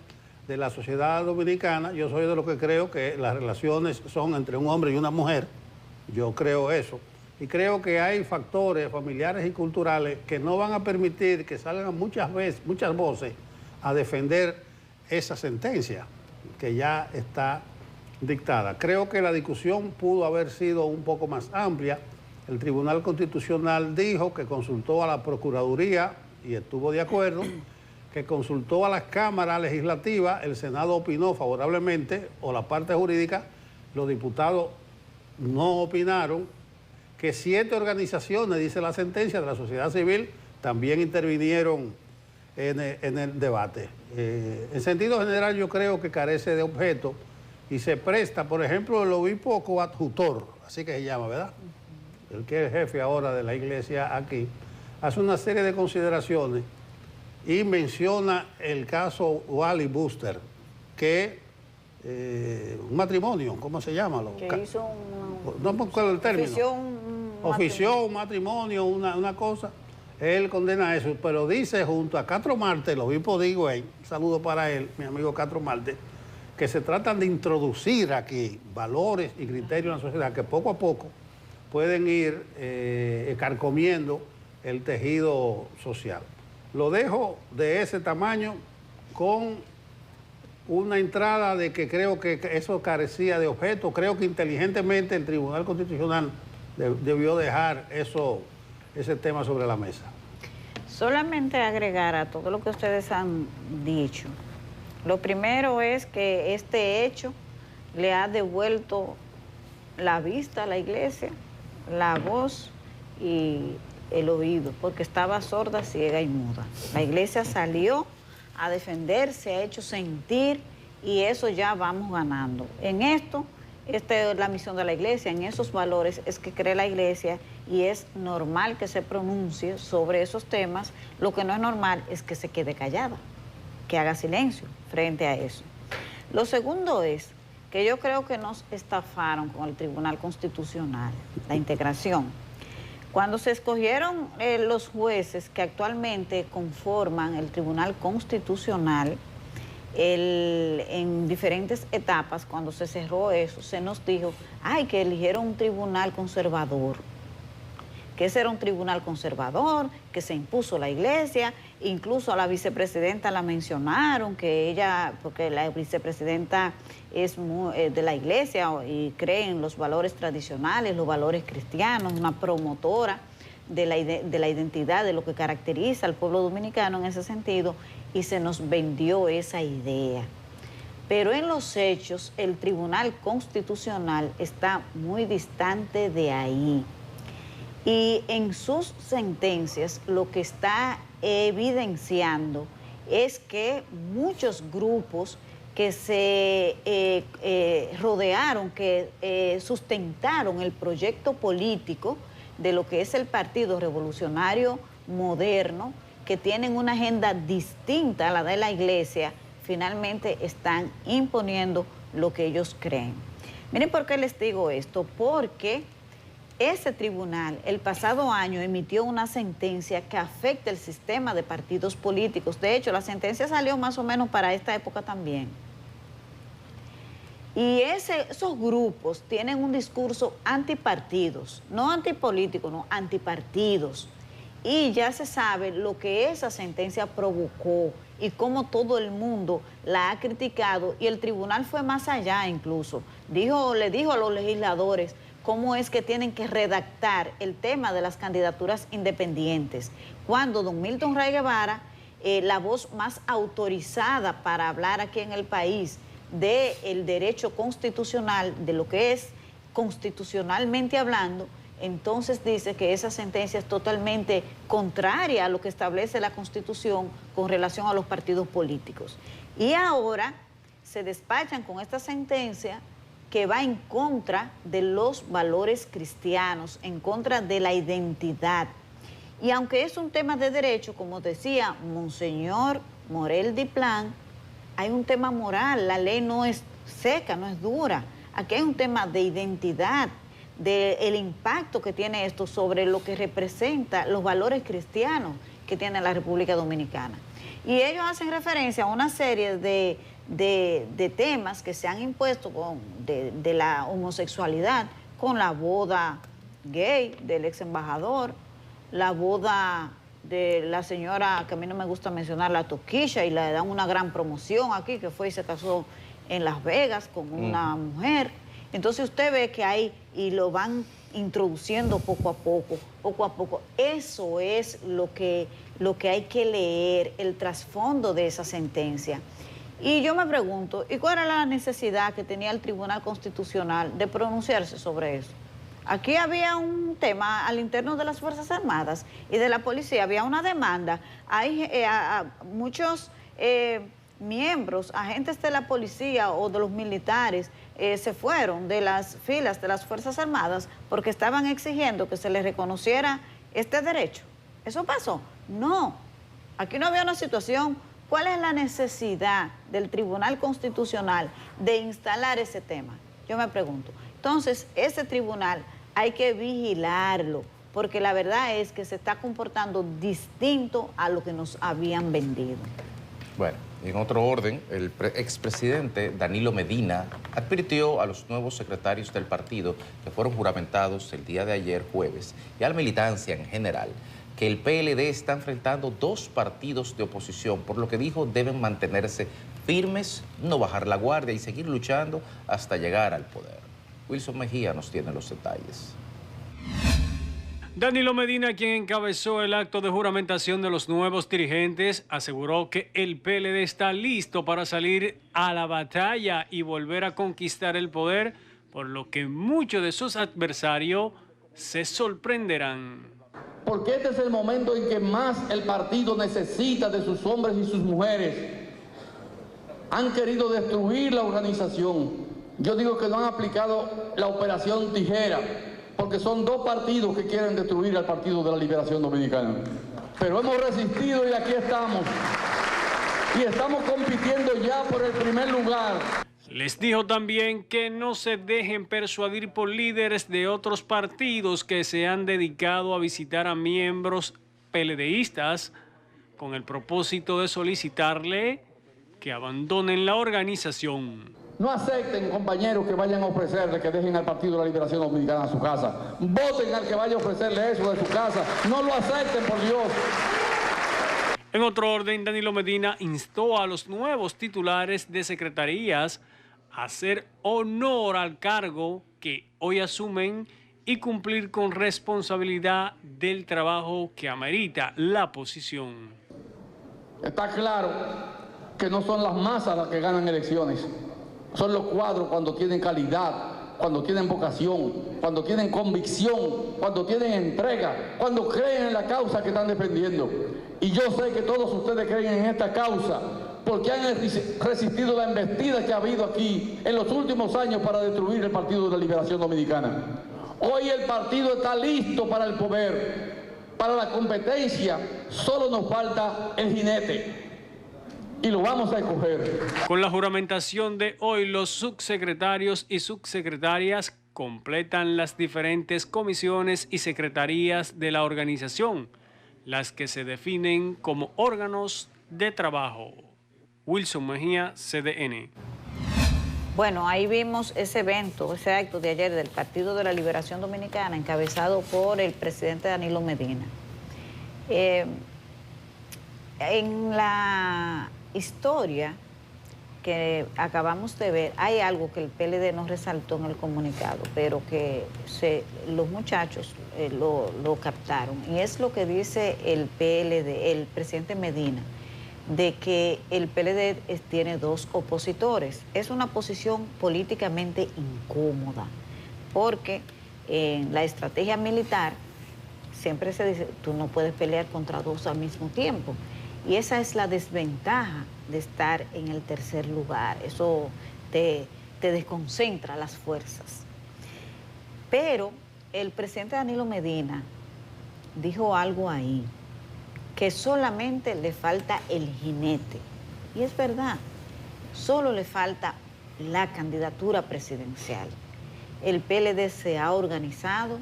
de la sociedad dominicana. Yo soy de lo que creo que las relaciones son entre un hombre y una mujer. Yo creo eso. Y creo que hay factores familiares y culturales que no van a permitir que salgan muchas voces a defender esa sentencia que ya está dictada. Creo que la discusión pudo haber sido un poco más amplia. El Tribunal Constitucional dijo que consultó a la Procuraduría y estuvo de acuerdo, que consultó a las cámaras legislativas, el Senado opinó favorablemente, o la parte jurídica, los diputados no opinaron, que 7 organizaciones, dice la sentencia, de la sociedad civil, también intervinieron en el debate. En sentido general, yo creo que carece de objeto y se presta, por ejemplo, el obispo coadjutor, así que se llama, ¿verdad? El que es el jefe ahora de la iglesia aquí, hace una serie de consideraciones y menciona el caso Wally Buster, que un matrimonio, ¿cómo se llama? Que hizo no me acuerdo el término. Ofició un matrimonio, una cosa. Él condena eso, pero dice junto a Castro Marte, el obispo de Higüey, un saludo para él, mi amigo Castro Marte, que se tratan de introducir aquí valores y criterios en la sociedad que poco a poco pueden ir carcomiendo el tejido social. Lo dejo de ese tamaño con una entrada de que creo que eso carecía de objeto. Creo que inteligentemente el Tribunal Constitucional debió dejar ese tema sobre la mesa. Solamente agregar a todo lo que ustedes han dicho. Lo primero es que este hecho le ha devuelto la vista a la iglesia, la voz y el oído, porque estaba sorda, ciega y muda. La iglesia salió a defender, se ha hecho sentir y eso ya vamos ganando. En esto, esta es la misión de la iglesia, en esos valores es que cree la iglesia y es normal que se pronuncie sobre esos temas. Lo que no es normal es que se quede callada, que haga silencio frente a eso. Lo segundo es que yo creo que nos estafaron con el Tribunal Constitucional, la integración. Cuando se escogieron los jueces que actualmente conforman el Tribunal Constitucional, en diferentes etapas, cuando se cerró eso, se nos dijo, ay, que eligieron un tribunal conservador, que ese era un tribunal conservador, que se impuso la iglesia, incluso a la vicepresidenta la mencionaron, que ella, porque la vicepresidenta es de la iglesia y cree en los valores tradicionales, los valores cristianos, una promotora de la identidad, de lo que caracteriza al pueblo dominicano en ese sentido, y se nos vendió esa idea. Pero en los hechos, el Tribunal Constitucional está muy distante de ahí. Y en sus sentencias lo que está evidenciando es que muchos grupos que se rodearon, que sustentaron el proyecto político de lo que es el Partido Revolucionario Moderno, que tienen una agenda distinta a la de la iglesia, finalmente están imponiendo lo que ellos creen. Miren por qué les digo esto, porque ese tribunal el pasado año emitió una sentencia que afecta el sistema de partidos políticos. De hecho, la sentencia salió más o menos para esta época también. Y esos grupos tienen un discurso antipartidos, no antipolíticos, no, antipartidos. Y ya se sabe lo que esa sentencia provocó y cómo todo el mundo la ha criticado, y el tribunal fue más allá incluso. Le dijo a los legisladores cómo es que tienen que redactar el tema de las candidaturas independientes. Cuando don Milton Ray Guevara, la voz más autorizada para hablar aquí en el país del derecho constitucional, de lo que es constitucionalmente hablando, entonces dice que esa sentencia es totalmente contraria a lo que establece la Constitución con relación a los partidos políticos. Y ahora se despachan con esta sentencia que va en contra de los valores cristianos, en contra de la identidad. Y aunque es un tema de derecho, como decía Monseñor Morel Diplán, hay un tema moral, la ley no es seca, no es dura. Aquí hay un tema de identidad, del impacto que tiene esto sobre lo que representa los valores cristianos que tiene la República Dominicana. Y ellos hacen referencia a una serie de temas que se han impuesto de la homosexualidad, con la boda gay del ex embajador, la boda de la señora, que a mí no me gusta mencionar, la Toquilla, y le dan una gran promoción aquí, que fue y se casó en Las Vegas con una mujer. Entonces usted ve que hay, y lo van introduciendo poco a poco. Eso es lo que hay que leer, el trasfondo de esa sentencia. Y yo me pregunto, ¿y cuál era la necesidad que tenía el Tribunal Constitucional de pronunciarse sobre eso? Aquí había un tema al interno de las Fuerzas Armadas y de la policía, había una demanda. Hay muchos miembros, agentes de la policía o de los militares, se fueron de las filas de las Fuerzas Armadas porque estaban exigiendo que se les reconociera este derecho. ¿Eso pasó? No. Aquí no había una situación. ¿Cuál es la necesidad del Tribunal Constitucional de instalar ese tema? Yo me pregunto. Entonces, ese tribunal hay que vigilarlo, porque la verdad es que se está comportando distinto a lo que nos habían vendido. Bueno, en otro orden, el expresidente Danilo Medina advirtió a los nuevos secretarios del partido que fueron juramentados el día de ayer, jueves, y a la militancia en general, que el PLD está enfrentando dos partidos de oposición, por lo que dijo deben mantenerse firmes, no bajar la guardia y seguir luchando hasta llegar al poder. Wilson Mejía nos tiene los detalles. Danilo Medina, quien encabezó el acto de juramentación de los nuevos dirigentes, aseguró que el PLD está listo para salir a la batalla y volver a conquistar el poder, por lo que muchos de sus adversarios se sorprenderán. Porque este es el momento en que más el partido necesita de sus hombres y sus mujeres. Han querido destruir la organización. Yo digo que no han aplicado la operación tijera, porque son dos partidos que quieren destruir al Partido de la Liberación Dominicana. Pero hemos resistido y aquí estamos. Y estamos compitiendo ya por el primer lugar. Les dijo también que no se dejen persuadir por líderes de otros partidos que se han dedicado a visitar a miembros PLDistas con el propósito de solicitarle que abandonen la organización. No acepten, compañeros, que vayan a ofrecerle que dejen al Partido de la Liberación Dominicana a su casa. Voten al que vaya a ofrecerle eso de su casa. No lo acepten, por Dios. En otro orden, Danilo Medina instó a los nuevos titulares de secretarías a hacer honor al cargo que hoy asumen y cumplir con responsabilidad del trabajo que amerita la posición. Está claro que no son las masas las que ganan elecciones. Son los cuadros cuando tienen calidad, cuando tienen vocación, cuando tienen convicción, cuando tienen entrega, cuando creen en la causa que están defendiendo. Y yo sé que todos ustedes creen en esta causa porque han resistido la embestida que ha habido aquí en los últimos años para destruir el Partido de la Liberación Dominicana. Hoy el partido está listo para el poder, para la competencia, solo nos falta el jinete. Y lo vamos a escoger. Con la juramentación de hoy, los subsecretarios y subsecretarias completan las diferentes comisiones y secretarías de la organización, las que se definen como órganos de trabajo. Wilson Mejía, CDN. Bueno, ahí vimos ese evento, ese acto de ayer del Partido de la Liberación Dominicana, encabezado por el presidente Danilo Medina. En la historia que acabamos de ver, hay algo que el PLD no resaltó en el comunicado, pero que los muchachos lo captaron. Y es lo que dice el PLD, el presidente Medina, de que el PLD tiene dos opositores. Es una posición políticamente incómoda, porque en la estrategia militar siempre se dice, tú no puedes pelear contra dos al mismo tiempo. Y esa es la desventaja de estar en el tercer lugar. Eso te desconcentra las fuerzas. Pero el presidente Danilo Medina dijo algo ahí, que solamente le falta el jinete. Y es verdad, solo le falta la candidatura presidencial. El PLD se ha organizado,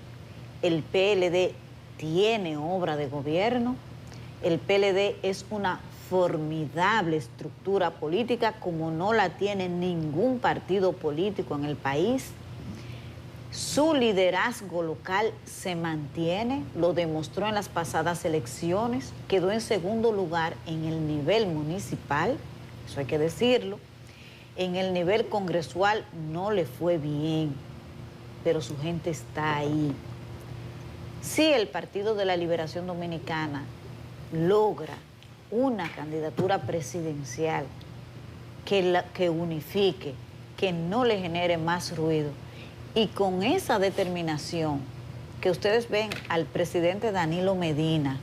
el PLD tiene obra de gobierno, el PLD es una formidable estructura política como no la tiene ningún partido político en el país. Su liderazgo local se mantiene, lo demostró en las pasadas elecciones, quedó en segundo lugar en el nivel municipal, eso hay que decirlo. En el nivel congresual no le fue bien, pero su gente está ahí. Si el Partido de la Liberación Dominicana logra una candidatura presidencial que unifique, que no le genere más ruido, y con esa determinación que ustedes ven al presidente Danilo Medina,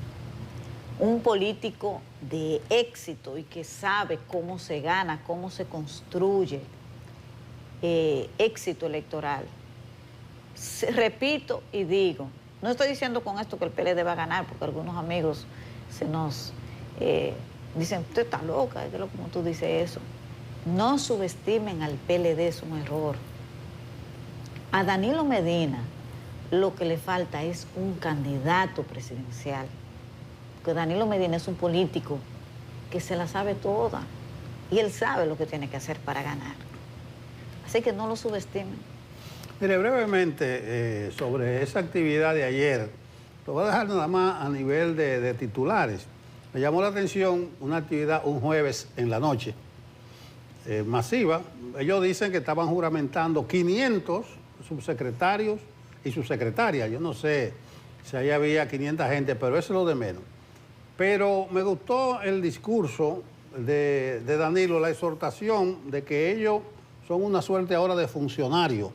un político de éxito y que sabe cómo se gana, cómo se construye éxito electoral. Repito y digo, no estoy diciendo con esto que el PLD va a ganar, porque algunos amigos se nos dicen, usted está loca, como tú dices eso. No subestimen al PLD, es un error. A Danilo Medina lo que le falta es un candidato presidencial. Porque Danilo Medina es un político que se la sabe toda. Y él sabe lo que tiene que hacer para ganar. Así que no lo subestimen. Mire, brevemente, sobre esa actividad de ayer, lo voy a dejar nada más a nivel de titulares. Me llamó la atención una actividad un jueves en la noche, masiva. Ellos dicen que estaban juramentando 500 subsecretarios y subsecretarias. Yo no sé si ahí había 500 gente, pero eso es lo de menos. Pero me gustó el discurso de Danilo, la exhortación de que ellos son una suerte ahora de funcionarios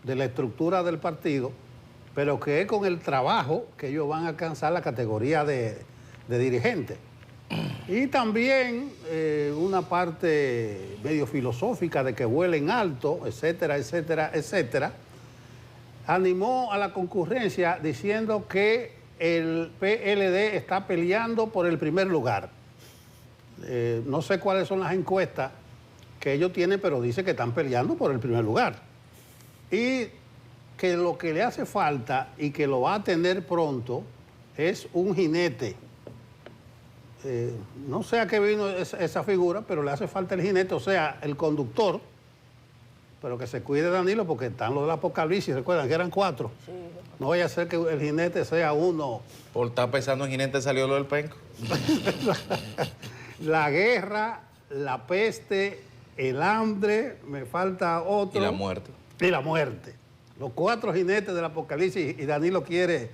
de la estructura del partido, pero que es con el trabajo que ellos van a alcanzar la categoría de dirigente. Y también una parte medio filosófica de que vuelen alto, etcétera, etcétera, etcétera. Animó a la concurrencia diciendo que el PLD está peleando por el primer lugar. No sé cuáles son las encuestas que ellos tienen, pero dice que están peleando por el primer lugar. Y que lo que le hace falta y que lo va a tener pronto es un jinete. No sé a qué vino esa figura, pero le hace falta el jinete, o sea, el conductor. Pero que se cuide Danilo porque están los del Apocalipsis, recuerdan que eran 4. Sí. No vaya a ser que el jinete sea uno. Por estar pensando en jinete salió lo del penco. La guerra, la peste, el hambre, me falta otro. Y la muerte. Y la muerte. Los 4 jinetes del Apocalipsis y Danilo quiere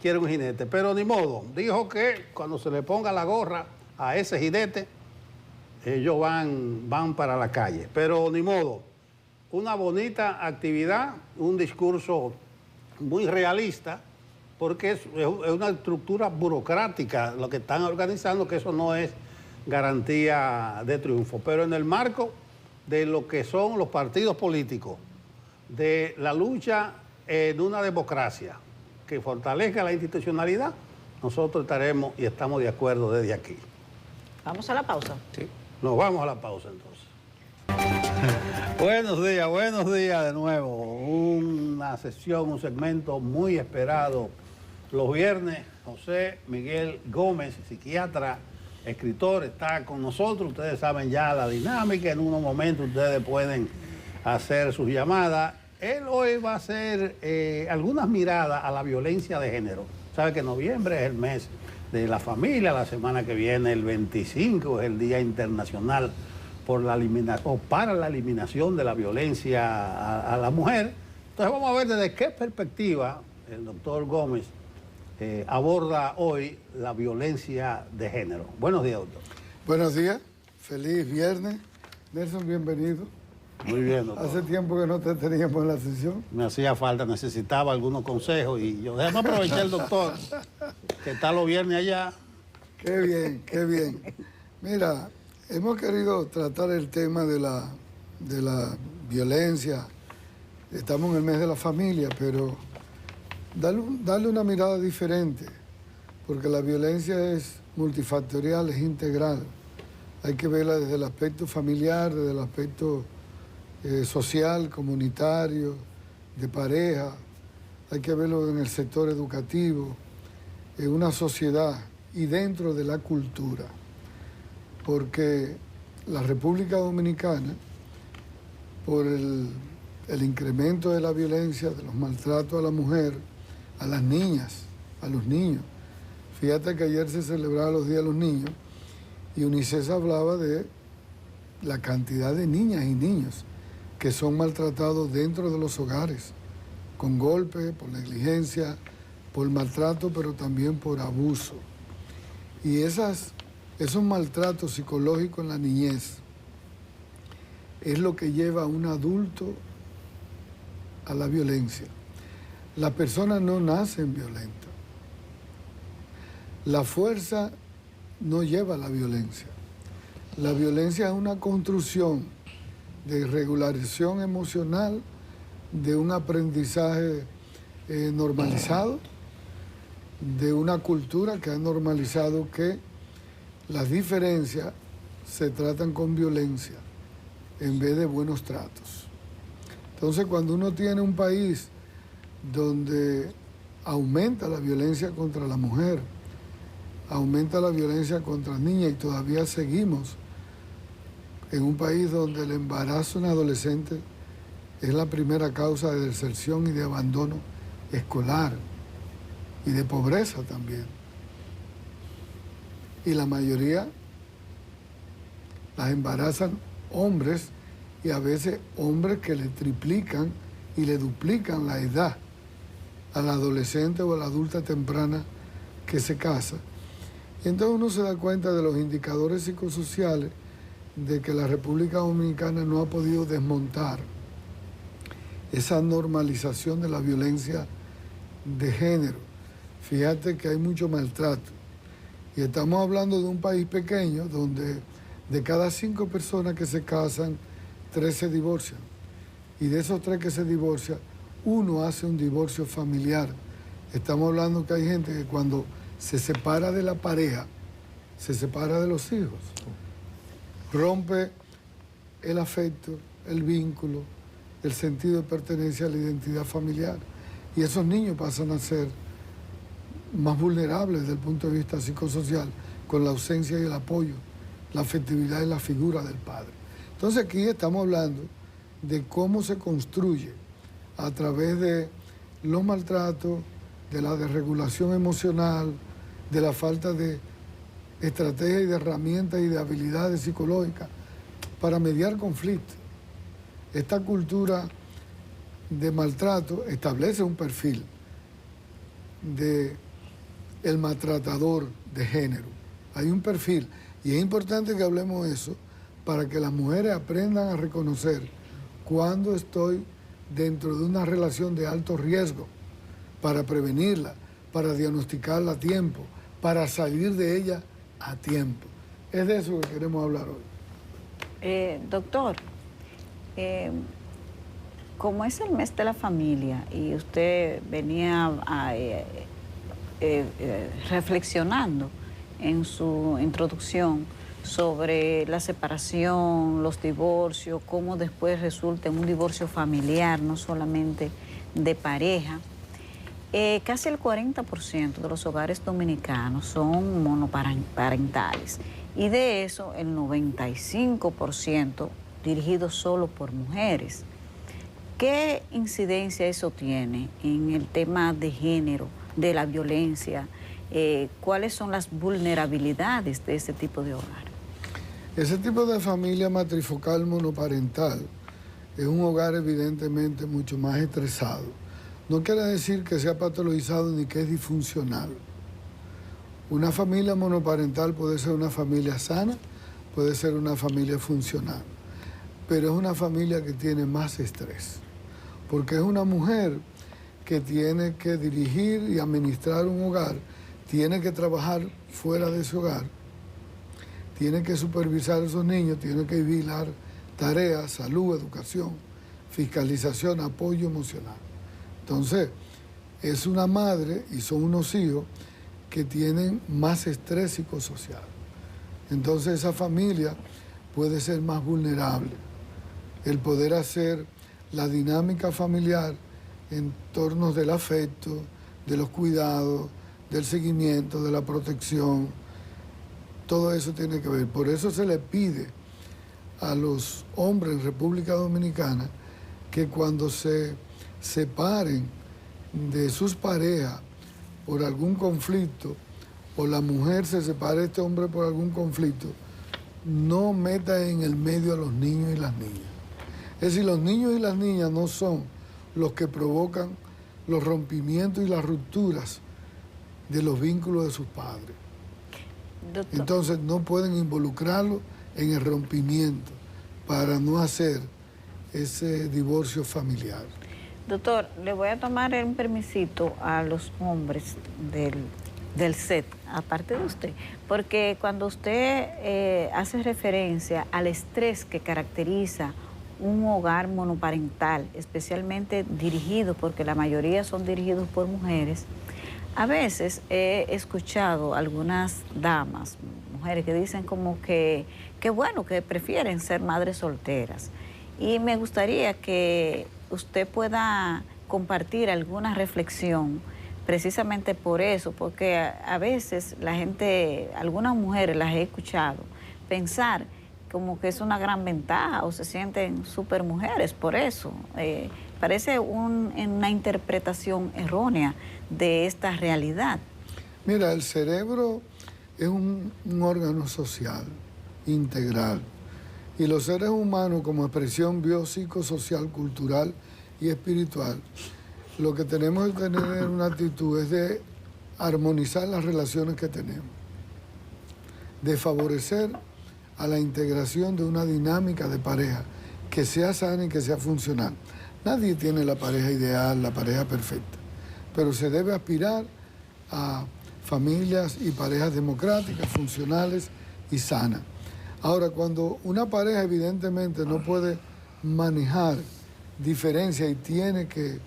un jinete. Pero ni modo, dijo que cuando se le ponga la gorra a ese jinete, ellos van para la calle. Pero ni modo. Una bonita actividad, un discurso muy realista, porque es una estructura burocrática lo que están organizando, que eso no es garantía de triunfo. Pero en el marco de lo que son los partidos políticos, de la lucha en una democracia que fortalezca la institucionalidad, nosotros estaremos y estamos de acuerdo desde aquí. ¿Vamos a la pausa? Sí. Nos vamos a la pausa entonces. Buenos días de nuevo. Una sesión, un segmento muy esperado los viernes. José Miguel Gómez, psiquiatra, escritor, está con nosotros. Ustedes saben ya la dinámica. En unos momentos ustedes pueden hacer sus llamadas. Él hoy va a hacer algunas miradas a la violencia de género. Sabe que noviembre es el mes de la familia. La semana que viene, el 25, es el Día Internacional para la eliminación de la violencia a la mujer. Entonces vamos a ver desde qué perspectiva el doctor Gómez aborda hoy la violencia de género. Buenos días, doctor. Buenos días, feliz viernes. Nelson, bienvenido. Muy bien, doctor. Hace tiempo que no te teníamos en la sesión. Me hacía falta, necesitaba algunos consejos y yo déjame aprovechar el doctor, que está los viernes allá. Qué bien, qué bien. Mira, hemos querido tratar el tema de la violencia. Estamos en el mes de la familia, pero darle una mirada diferente, porque la violencia es multifactorial, es integral. Hay que verla desde el aspecto familiar, desde el aspecto social, comunitario, de pareja. Hay que verlo en el sector educativo, en una sociedad y dentro de la cultura. Porque la República Dominicana, por el incremento de la violencia, de los maltratos a la mujer, a las niñas, a los niños. Fíjate que ayer se celebraba los Días de los Niños y UNICEF hablaba de la cantidad de niñas y niños que son maltratados dentro de los hogares, con golpes, por negligencia, por maltrato, pero también por abuso. Y esos maltratos psicológicos en la niñez es lo que lleva a un adulto a la violencia. La persona no nace violenta. La fuerza no lleva a la violencia. La violencia es una construcción de regularización emocional, de un aprendizaje normalizado, de una cultura que ha normalizado que las diferencias se tratan con violencia en vez de buenos tratos. Entonces, cuando uno tiene un país donde aumenta la violencia contra la mujer, aumenta la violencia contra las niñas y todavía seguimos en un país donde el embarazo en adolescentes es la primera causa de deserción y de abandono escolar y de pobreza también. Y la mayoría las embarazan hombres y a veces hombres que le triplican y le duplican la edad al adolescente o a la adulta temprana que se casa. Y entonces uno se da cuenta de los indicadores psicosociales de que la República Dominicana no ha podido desmontar esa normalización de la violencia de género. Fíjate que hay mucho maltrato. Y estamos hablando de un país pequeño donde de cada 5 personas que se casan, 3 se divorcian. Y de esos 3 que se divorcian, 1 hace un divorcio familiar. Estamos hablando que hay gente que cuando se separa de la pareja, se separa de los hijos. Rompe el afecto, el vínculo, el sentido de pertenencia a la identidad familiar. Y esos niños pasan a ser más vulnerables desde el punto de vista psicosocial, con la ausencia y el apoyo, la afectividad y la figura del padre. Entonces aquí estamos hablando de cómo se construye a través de los maltratos, de la desregulación emocional, de la falta de estrategias y de herramientas y de habilidades psicológicas para mediar conflictos. Esta cultura de maltrato establece un perfil de el maltratador de género. Hay un perfil y es importante que hablemos de eso para que las mujeres aprendan a reconocer cuando estoy dentro de una relación de alto riesgo, para prevenirla, para diagnosticarla a tiempo, para salir de ella a tiempo. Es de eso que queremos hablar hoy. Doctor, como es el mes de la familia y usted venía reflexionando en su introducción sobre la separación, los divorcios, cómo después resulta en un divorcio familiar, no solamente de pareja. Casi el 40% de los hogares dominicanos son monoparentales y de eso el 95% dirigidos solo por mujeres. ¿Qué incidencia eso tiene en el tema de género, de la violencia? ¿Cuáles son las vulnerabilidades de ese tipo de hogar? Ese tipo de familia matrifocal monoparental es un hogar evidentemente mucho más estresado. No quiere decir que sea patologizado ni que es disfuncional. Una familia monoparental puede ser una familia sana, puede ser una familia funcional. pero es una familia que tiene más estrés, porque es una mujer que tiene que dirigir y administrar un hogar, tiene que trabajar fuera de ese hogar, tiene que supervisar a esos niños, tiene que vigilar tareas, salud, educación, fiscalización, apoyo emocional. Entonces, es una madre y son unos hijos que tienen más estrés psicosocial. Entonces, esa familia puede ser más vulnerable. El poder hacer la dinámica familiar en torno del afecto, de los cuidados, del seguimiento, de la protección, todo eso tiene que ver. Por eso se le pide a los hombres en República Dominicana que cuando se separen de sus parejas por algún conflicto, o la mujer se separe de este hombre por algún conflicto, no meta en el medio a los niños y las niñas. Es decir, los niños y las niñas no son los que provocan los rompimientos y las rupturas de los vínculos de sus padres. Doctor. Entonces no pueden involucrarlos en el rompimiento para no hacer ese divorcio familiar. Doctor, le voy a tomar un permisito a los hombres del set, aparte de usted, porque cuando usted hace referencia al estrés que caracteriza un hogar monoparental, especialmente dirigido, porque la mayoría son dirigidos por mujeres, a veces he escuchado algunas damas, mujeres que dicen como que bueno, que prefieren ser madres solteras. Y me gustaría que usted pueda compartir alguna reflexión precisamente por eso, porque a veces la gente, algunas mujeres las he escuchado pensar como que es una gran ventaja o se sienten súper mujeres por eso. Parece una interpretación errónea de esta realidad. Mira, el cerebro es un órgano social, integral. Y los seres humanos, como expresión biopsicosocial, cultural y espiritual, lo que tenemos que tener una actitud es de armonizar las relaciones que tenemos, de favorecer a la integración de una dinámica de pareja que sea sana y que sea funcional. Nadie tiene la pareja ideal, la pareja perfecta, pero se debe aspirar a familias y parejas democráticas, funcionales y sanas. Ahora, cuando una pareja evidentemente no puede manejar diferencias y tiene que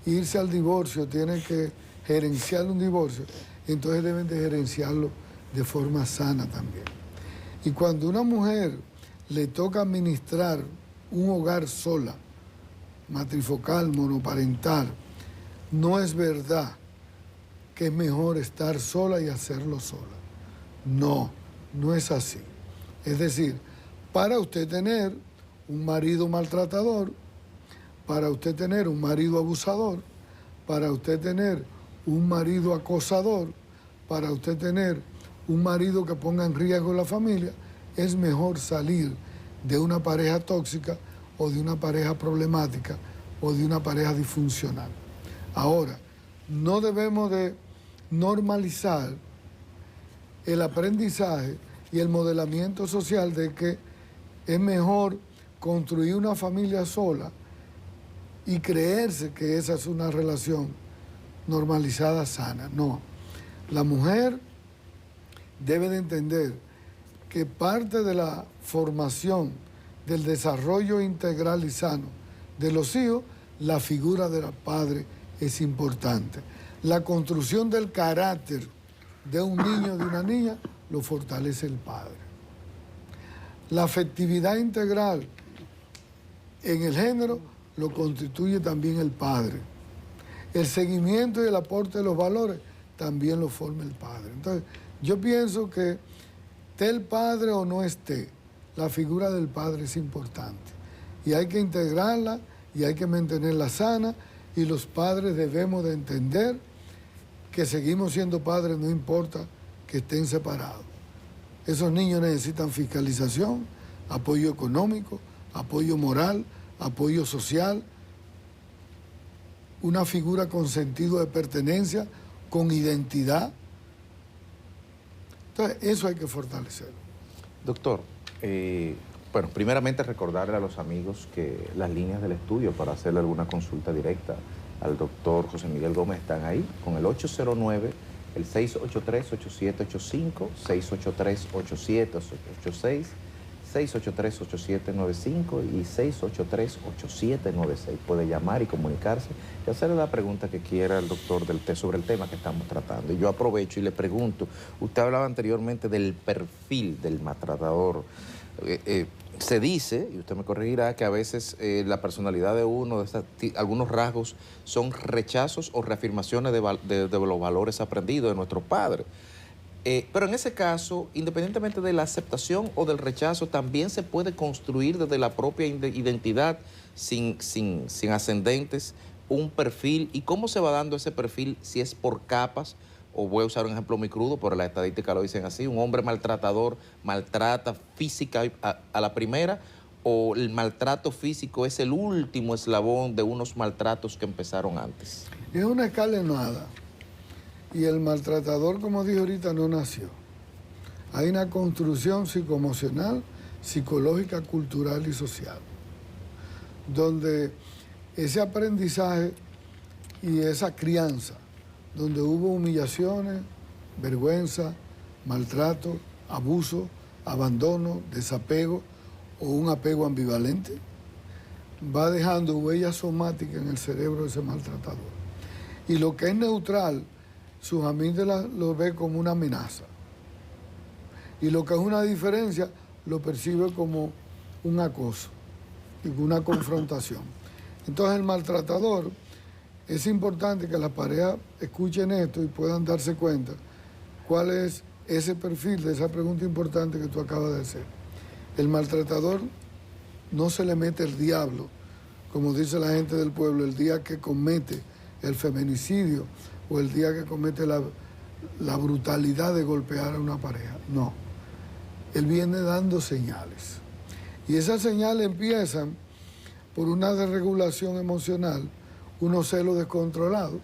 irse al divorcio, tiene que gerenciar un divorcio, entonces deben de gerenciarlo de forma sana también. Y cuando una mujer le toca administrar un hogar sola, matrifocal, monoparental, no es verdad que es mejor estar sola y hacerlo sola. No, no es así. Es decir, para usted tener un marido maltratador, para usted tener un marido abusador, para usted tener un marido acosador, para usted tener un marido que ponga en riesgo la familia, es mejor salir de una pareja tóxica o de una pareja problemática o de una pareja disfuncional. Ahora, no debemos de normalizar el aprendizaje y el modelamiento social de que es mejor construir una familia sola y creerse que esa es una relación normalizada, sana. No, la mujer debe de entender que parte de la formación, del desarrollo integral y sano de los hijos, la figura del padre es importante. La construcción del carácter de un niño o de una niña lo fortalece el padre. La afectividad integral en el género lo constituye también el padre. El seguimiento y el aporte de los valores también lo forma el padre. Entonces, yo pienso que esté el padre o no esté, la figura del padre es importante. Y hay que integrarla y hay que mantenerla sana, y los padres debemos de entender que seguimos siendo padres, no importa que estén separados. Esos niños necesitan fiscalización, apoyo económico, apoyo moral, apoyo social, una figura con sentido de pertenencia, con identidad. Entonces, eso hay que fortalecerlo. Doctor, Bueno, primeramente recordarle a los amigos que las líneas del estudio para hacerle alguna consulta directa al doctor José Miguel Gómez están ahí, con el 809, el 683-8785, 683-8786, 683-8795 y 683-8796. Puede llamar y comunicarse y hacerle la pregunta que quiera al doctor sobre el tema que estamos tratando. Y yo aprovecho y le pregunto, usted hablaba anteriormente del perfil del maltratador. Se dice, y usted me corregirá, que a veces la personalidad de uno, algunos rasgos, son rechazos o reafirmaciones de los valores aprendidos de nuestros padres. Pero en ese caso, independientemente de la aceptación o del rechazo, también se puede construir desde la propia identidad, sin ascendentes, un perfil. ¿Y cómo se va dando ese perfil? Si es por capas, o voy a usar un ejemplo muy crudo, pero las estadísticas lo dicen así: un hombre maltratador maltrata física a la primera, o el maltrato físico es el último eslabón de unos maltratos que empezaron antes. Es una escalonada. Y el maltratador, como dije ahorita, no nació. Hay una construcción psicoemocional, psicológica, cultural y social, donde ese aprendizaje y esa crianza, donde hubo humillaciones, vergüenza, maltrato, abuso, abandono, desapego o un apego ambivalente, va dejando huellas somáticas en el cerebro de ese maltratador. Y lo que es neutral, sus amígdalas lo ve como una amenaza. Y lo que es una diferencia, lo percibe como un acoso y una confrontación. Entonces el maltratador, es importante que las parejas escuchen esto y puedan darse cuenta cuál es ese perfil de esa pregunta importante que tú acabas de hacer. El maltratador no se le mete el diablo, como dice la gente del pueblo, el día que comete el feminicidio o el día que comete la brutalidad de golpear a una pareja. No, él viene dando señales. Y esas señales empiezan por una desregulación emocional, unos celos descontrolados.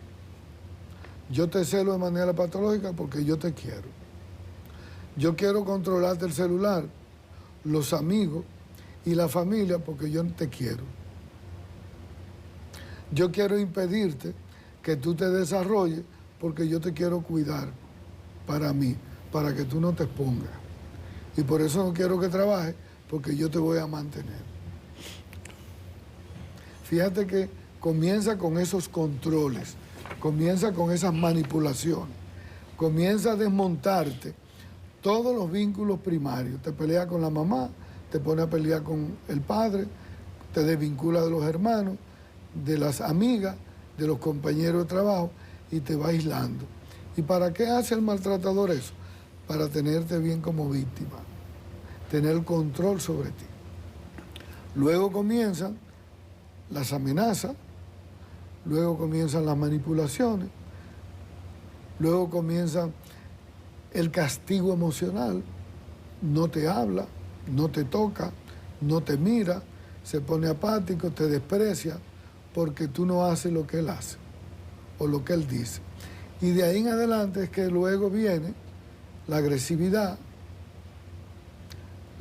Yo te celo de manera patológica porque yo te quiero. Yo quiero controlarte el celular, los amigos y la familia porque yo te quiero. Yo quiero impedirte que tú te desarrolles porque yo te quiero cuidar para mí, para que tú no te expongas. Y por eso no quiero que trabajes, porque yo te voy a mantener. Fíjate que comienza con esos controles, comienza con esas manipulaciones, comienza a desmontarte todos los vínculos primarios. Te pelea con la mamá, te pone a pelear con el padre, te desvincula de los hermanos, de las amigas, de los compañeros de trabajo y te va aislando. ¿Y para qué hace el maltratador eso? Para tenerte bien como víctima, tener control sobre ti. Luego comienzan las amenazas, luego comienzan las manipulaciones, luego comienza el castigo emocional. No te habla, no te toca, no te mira, se pone apático, te desprecia, porque tú no haces lo que él hace o lo que él dice. Y de ahí en adelante es que luego viene la agresividad,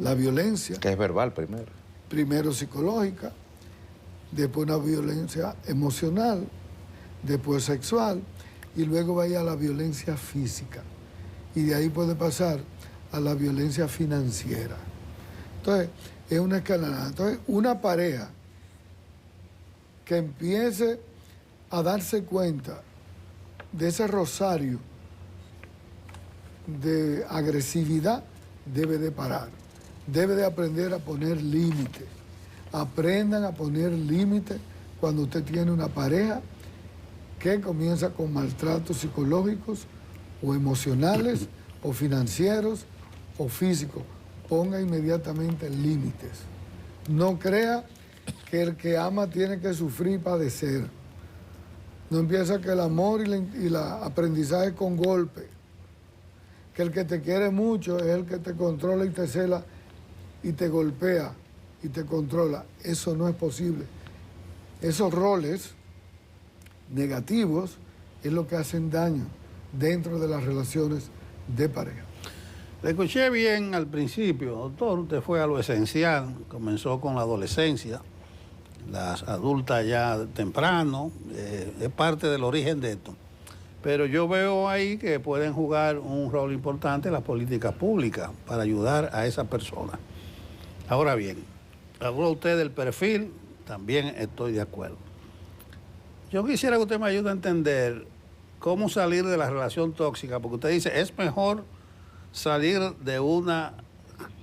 la violencia. Que es verbal primero. Primero psicológica, después una violencia emocional, después sexual, y luego vaya a la violencia física. Y de ahí puede pasar a la violencia financiera. Entonces, es una escalada. Entonces, una pareja que empiece a darse cuenta de ese rosario de agresividad debe de parar, debe de aprender a poner límites. Aprendan a poner límites cuando usted tiene una pareja que comienza con maltratos psicológicos o emocionales o financieros o físicos. Ponga inmediatamente límites. No crea que el que ama tiene que sufrir y padecer. No empieza que el amor y el aprendizaje con golpe. Que el que te quiere mucho es el que te controla y te cela y te golpea y te controla. Eso no es posible. Esos roles negativos es lo que hacen daño dentro de las relaciones de pareja. Le escuché bien al principio, doctor, usted fue a lo esencial, comenzó con la adolescencia, las adultas ya temprano, es parte del origen de esto. Pero yo veo ahí que pueden jugar un rol importante las políticas públicas para ayudar a esa persona. Ahora bien, habló usted del perfil, también estoy de acuerdo. Yo quisiera que usted me ayude a entender cómo salir de la relación tóxica, porque usted dice, es mejor salir de una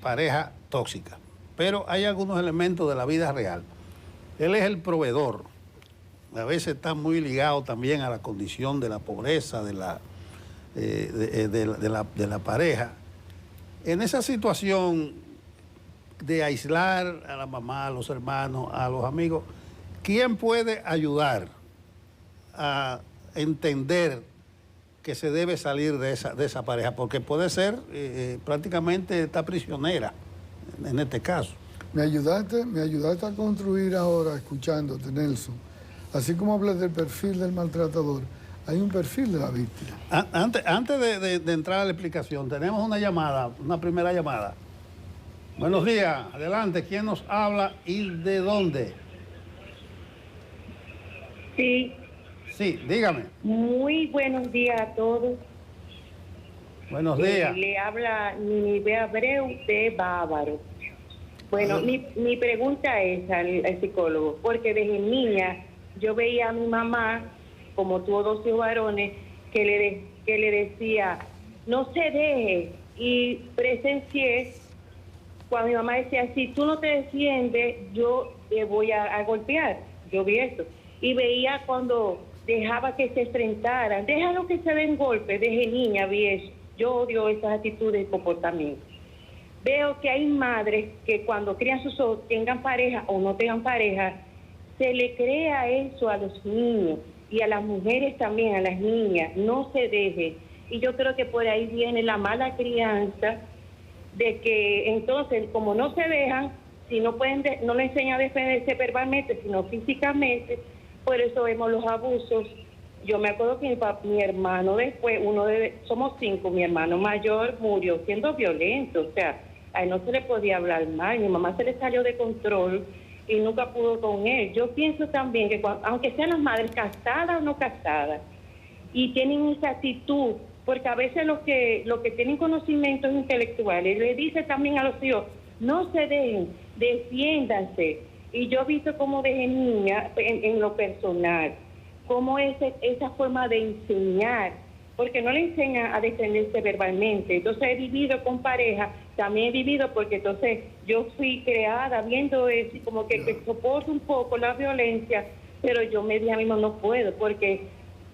pareja tóxica, pero hay algunos elementos de la vida real. Él es el proveedor, a veces está muy ligado también a la condición de la pobreza de la pareja. En esa situación de aislar a la mamá, a los hermanos, a los amigos, ¿quién puede ayudar a entender que se debe salir de esa pareja? Porque puede ser prácticamente está prisionera en este caso. Me ayudaste a construir ahora, escuchándote, Nelson. Así como hablas del perfil del maltratador, hay un perfil de la víctima. Antes de entrar a la explicación, tenemos una primera llamada. Buenos días, adelante, ¿quién nos habla y de dónde? Sí. Sí, dígame. Muy buenos días a todos. Buenos días. Le habla Ninive Abreu de Bávaro. Bueno, mi pregunta es al psicólogo, porque desde niña yo veía a mi mamá, como tuvo 2 hijos varones, que le decía, no se deje, y presencié cuando mi mamá decía, si tú no te defiendes, yo te voy a golpear. Yo vi eso. Y veía cuando dejaba que se enfrentaran, déjalo que se den golpes, desde niña vi eso. Yo odio esas actitudes y comportamientos. Veo que hay madres que cuando crían sus hijos, tengan pareja o no tengan pareja, se le crea eso a los niños y a las mujeres también, a las niñas, no se deje. Y yo creo que por ahí viene la mala crianza de que entonces, como no se dejan, si no pueden, no le enseñan a defenderse verbalmente, sino físicamente, por eso vemos los abusos. Yo me acuerdo que mi hermano después, somos 5, mi hermano mayor murió siendo violento, o sea, a él no se le podía hablar mal, mi mamá se le salió de control y nunca pudo con él. Yo pienso también que aunque sean las madres casadas o no casadas, y tienen esa actitud, porque a veces los que tienen conocimientos intelectuales, le dice también a los hijos, no se dejen, defiéndanse. Y yo he visto como desde niña, en lo personal, cómo esa forma de enseñar, porque no le enseñan a defenderse verbalmente. Entonces he vivido con pareja, también he vivido porque entonces yo fui creada viendo eso, como que soporto un poco la violencia, pero yo me dije a mí no puedo, porque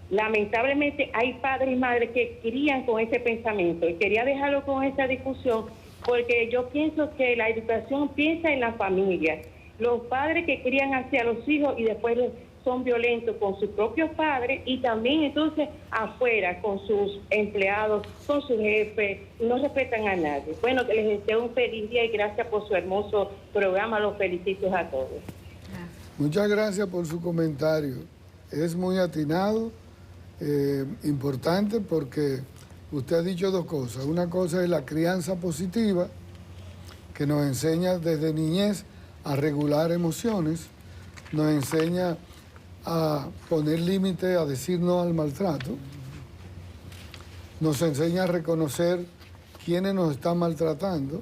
lamentablemente hay padres y madres que crían con ese pensamiento, y quería dejarlo con esa discusión, porque yo pienso que la educación piensa en la familia. Los padres que crían hacia los hijos y después son violentos con sus propios padres y también entonces afuera con sus empleados, con sus jefes, no respetan a nadie. Bueno, que les deseo un feliz día y gracias por su hermoso programa, los felicito a todos. Muchas gracias por su comentario. Es muy atinado, importante porque usted ha dicho 2 cosas. Una cosa es la crianza positiva, que nos enseña desde niñez a regular emociones, nos enseña a poner límite, a decir no al maltrato, nos enseña a reconocer quiénes nos están maltratando.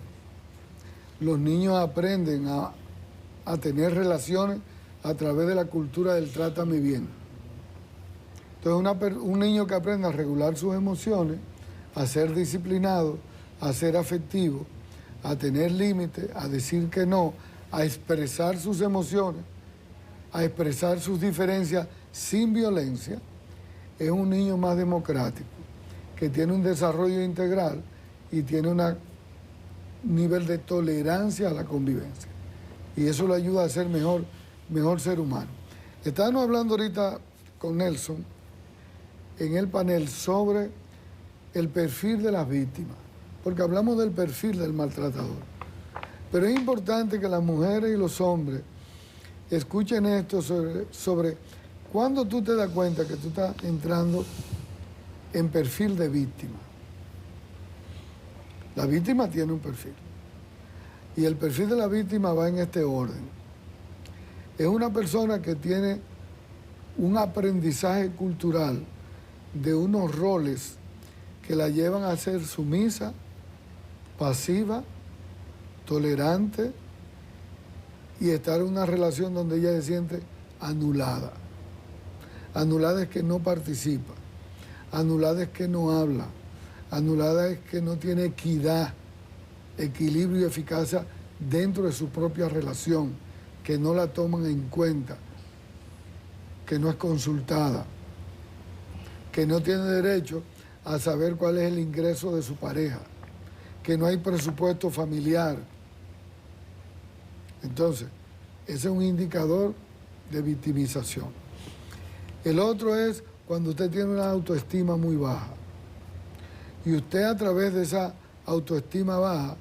Los niños aprenden a tener relaciones a través de la cultura del trátame bien. Entonces un niño que aprende a regular sus emociones, a ser disciplinado, a ser afectivo, a tener límite, a decir que no, a expresar sus emociones, a expresar sus diferencias sin violencia, es un niño más democrático, que tiene un desarrollo integral y tiene un nivel de tolerancia a la convivencia. Y eso le ayuda a ser mejor ser humano. Estábamos hablando ahorita con Nelson en el panel sobre el perfil de las víctimas, porque hablamos del perfil del maltratador. Pero es importante que las mujeres y los hombres escuchen esto sobre cuándo tú te das cuenta que tú estás entrando en perfil de víctima. La víctima tiene un perfil. Y el perfil de la víctima va en este orden. Es una persona que tiene un aprendizaje cultural de unos roles que la llevan a ser sumisa, pasiva, tolerante y estar en una relación donde ella se siente anulada. Anulada es que no participa, anulada es que no habla, anulada es que no tiene equidad, equilibrio y eficacia dentro de su propia relación, que no la toman en cuenta, que no es consultada, que no tiene derecho a saber cuál es el ingreso de su pareja, que no hay presupuesto familiar. Entonces, ese es un indicador de victimización. El otro es cuando usted tiene una autoestima muy baja. Y usted a través de esa autoestima baja,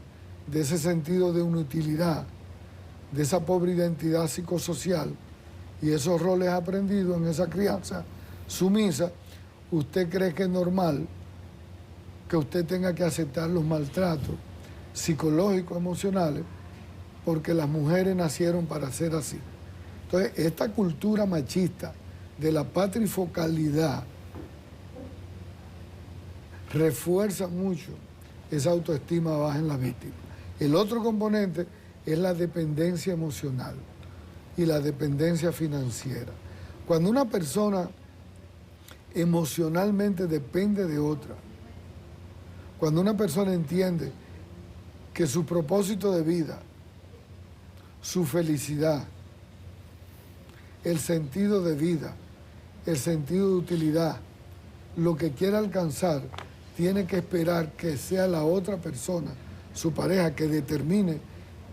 de ese sentido de inutilidad, de esa pobre identidad psicosocial y esos roles aprendidos en esa crianza sumisa, usted cree que es normal que usted tenga que aceptar los maltratos psicológicos, emocionales, porque las mujeres nacieron para ser así. Entonces, esta cultura machista de la patrifocalidad refuerza mucho esa autoestima baja en la víctima. El otro componente es la dependencia emocional y la dependencia financiera. Cuando una persona emocionalmente depende de otra, cuando una persona entiende que su propósito de vida, su felicidad, el sentido de vida, el sentido de utilidad, lo que quiere alcanzar, tiene que esperar que sea la otra persona, su pareja, que determine,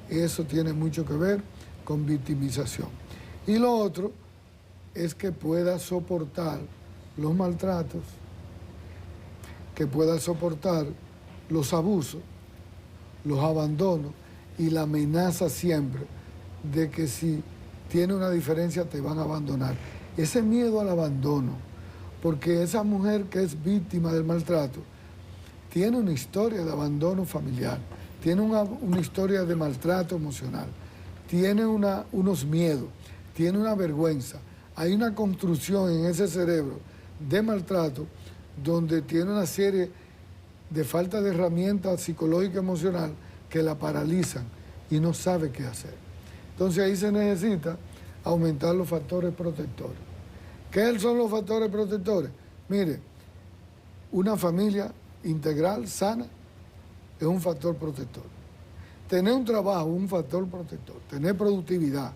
eso tiene mucho que ver con victimización. Y lo otro es que pueda soportar los maltratos, que pueda soportar los abusos, los abandonos y la amenaza siempre de que si tiene una diferencia te van a abandonar. Ese miedo al abandono, porque esa mujer que es víctima del maltrato tiene una historia de abandono familiar, tiene una historia de maltrato emocional, tiene unos miedos, tiene una vergüenza. Hay una construcción en ese cerebro de maltrato donde tiene una serie de falta de herramientas psicológicas y emocional que la paralizan y no sabe qué hacer. Entonces ahí se necesita aumentar los factores protectores. ¿Qué son los factores protectores? Mire, una familia integral, sana, es un factor protector. Tener un trabajo es un factor protector. Tener productividad.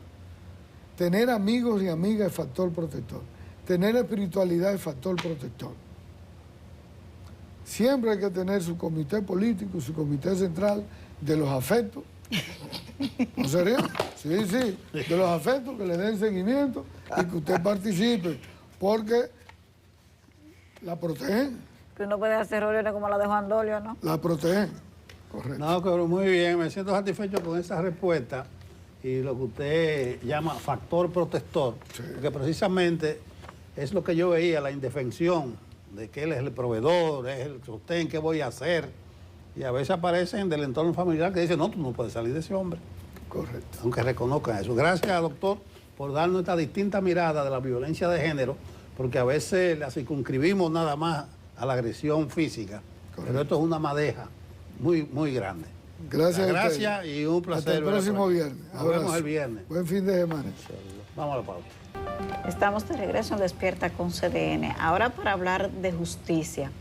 Tener amigos y amigas es factor protector. Tener espiritualidad es factor protector. Siempre hay que tener su comité político, su comité central de los afectos. ¿No sería? Sí, de los afectos, que le den seguimiento y que usted participe, porque la protegen. Que uno puede hacer reuniones como la de Juan Dolio, ¿no? La protegen, correcto. No, pero muy bien, me siento satisfecho con esa respuesta y lo que usted llama factor protector, porque precisamente es lo que yo veía, la indefensión de que él es el proveedor, es el sostén, ¿qué voy a hacer? Y a veces aparecen del entorno familiar que dicen, no, tú no puedes salir de ese hombre. Correcto. Aunque reconozcan eso. Gracias, doctor, por darnos esta distinta mirada de la violencia de género, porque a veces la circunscribimos nada más a la agresión física. Correcto. Pero esto es una madeja muy, muy grande. Gracias. Gracias y un placer. Hasta el próximo viernes. Nos vemos el viernes. Buen fin de semana. Vamos a la pausa. Estamos de regreso en Despierta con CDN. Ahora para hablar de justicia.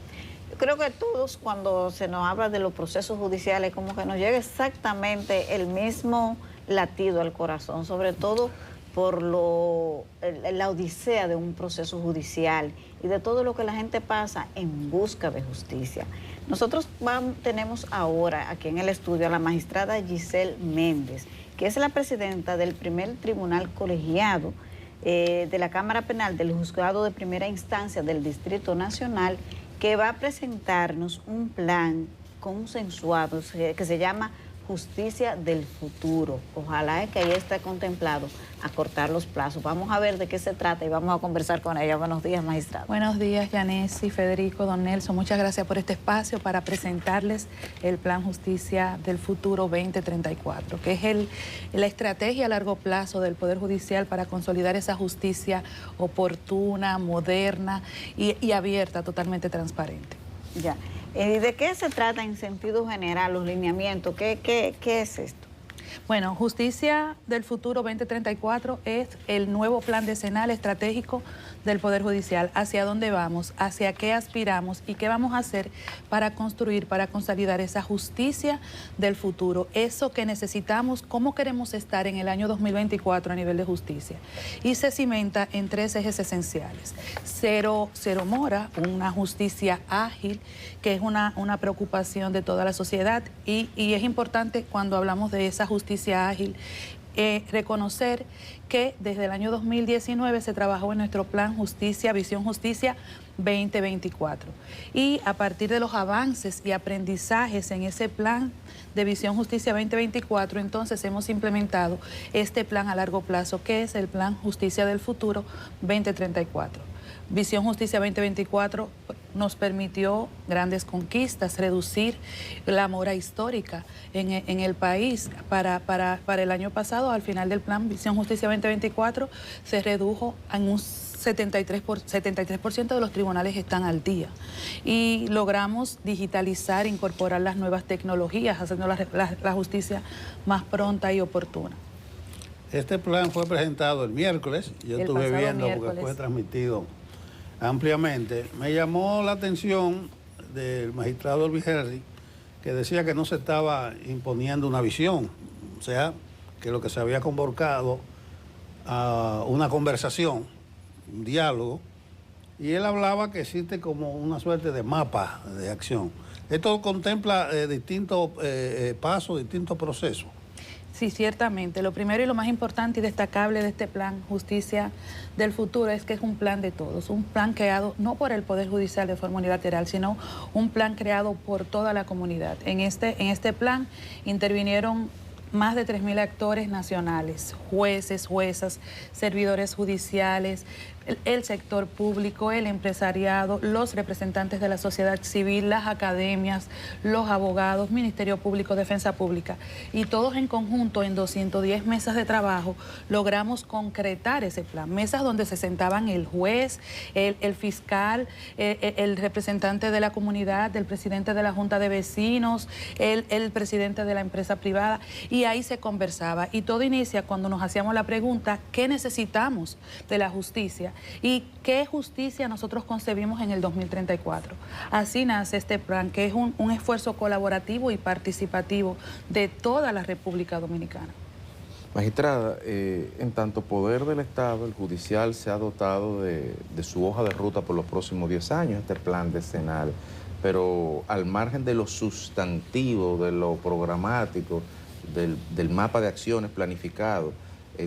Yo creo que todos cuando se nos habla de los procesos judiciales como que nos llega exactamente el mismo latido al corazón, sobre todo por la odisea de un proceso judicial y de todo lo que la gente pasa en busca de justicia. Nosotros tenemos ahora aquí en el estudio a la magistrada Giselle Méndez, que es la presidenta del primer tribunal colegiado de la Cámara Penal del Juzgado de Primera Instancia del Distrito Nacional, que va a presentarnos un plan consensuado que se llama justicia del futuro. Ojalá que ahí esté contemplado acortar los plazos. Vamos a ver de qué se trata y vamos a conversar con ella. Buenos días, magistrado. Buenos días, Yanesi, Federico, don Nelson. Muchas gracias por este espacio para presentarles el Plan Justicia del Futuro 2034, que es la estrategia a largo plazo del Poder Judicial para consolidar esa justicia oportuna, moderna y abierta, totalmente transparente. Ya. ¿Y de qué se trata en sentido general, los lineamientos? ¿Qué es esto? Bueno, Justicia del Futuro 2034 es el nuevo plan decenal estratégico del Poder Judicial. ¿Hacia dónde vamos? ¿Hacia qué aspiramos? ¿Y qué vamos a hacer para construir, para consolidar esa justicia del futuro? Eso que necesitamos, cómo queremos estar en el año 2024 a nivel de justicia. Y se cimenta en 3 ejes esenciales. Cero mora, una justicia ágil, que es una preocupación de toda la sociedad. Y es importante cuando hablamos de esa justicia ágil, reconocer que desde el año 2019 se trabajó en nuestro plan Justicia, Visión Justicia 2024. Y a partir de los avances y aprendizajes en ese plan de Visión Justicia 2024, entonces hemos implementado este plan a largo plazo, que es el Plan Justicia del Futuro 2034. Visión Justicia 2024 nos permitió grandes conquistas, reducir la mora histórica en el país. Para el año pasado, al final del plan Visión Justicia 2024, se redujo en un 73% de los tribunales están al día. Y logramos digitalizar, incorporar las nuevas tecnologías, haciendo la justicia más pronta y oportuna. Este plan fue presentado el miércoles, yo estuve viendo porque fue transmitido ampliamente. Me llamó la atención del magistrado Luis Henry, que decía que no se estaba imponiendo una visión, o sea, que lo que se había convocado a una conversación, un diálogo, y él hablaba que existe como una suerte de mapa de acción. Esto contempla distintos pasos, distintos procesos. Sí, ciertamente. Lo primero y lo más importante y destacable de este plan Justicia del Futuro es que es un plan de todos, un plan creado no por el Poder Judicial de forma unilateral, sino un plan creado por toda la comunidad. En este plan intervinieron más de 3.000 actores nacionales, jueces, juezas, servidores judiciales, el sector público, el empresariado, los representantes de la sociedad civil, las academias, los abogados, Ministerio Público, Defensa Pública. Y todos en conjunto, en 210 mesas de trabajo, logramos concretar ese plan. Mesas donde se sentaban el juez, el fiscal, el representante de la comunidad, el presidente de la Junta de Vecinos, el presidente de la empresa privada, y ahí se conversaba. Y todo inicia cuando nos hacíamos la pregunta, ¿qué necesitamos de la justicia? ¿Y qué justicia nosotros concebimos en el 2034? Así nace este plan, que es un esfuerzo colaborativo y participativo de toda la República Dominicana. Magistrada, en tanto poder del Estado, el judicial se ha dotado de su hoja de ruta por los próximos 10 años, este plan decenal, pero al margen de lo sustantivo, de lo programático, del mapa de acciones planificado,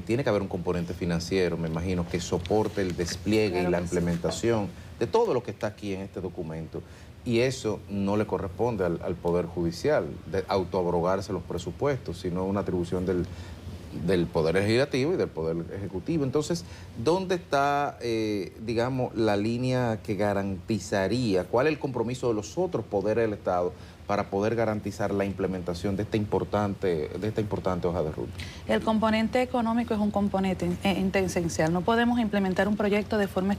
tiene que haber un componente financiero, me imagino, que soporte el despliegue y la implementación de todo lo que está aquí en este documento. Y eso no le corresponde al Poder Judicial, de autoabrogarse los presupuestos, sino una atribución del Poder Legislativo y del Poder Ejecutivo. Entonces, ¿dónde está, digamos, la línea que garantizaría, cuál es el compromiso de los otros poderes del Estado para poder garantizar la implementación de esta importante hoja de ruta? El componente económico es un componente esencial. No podemos implementar un proyecto de forma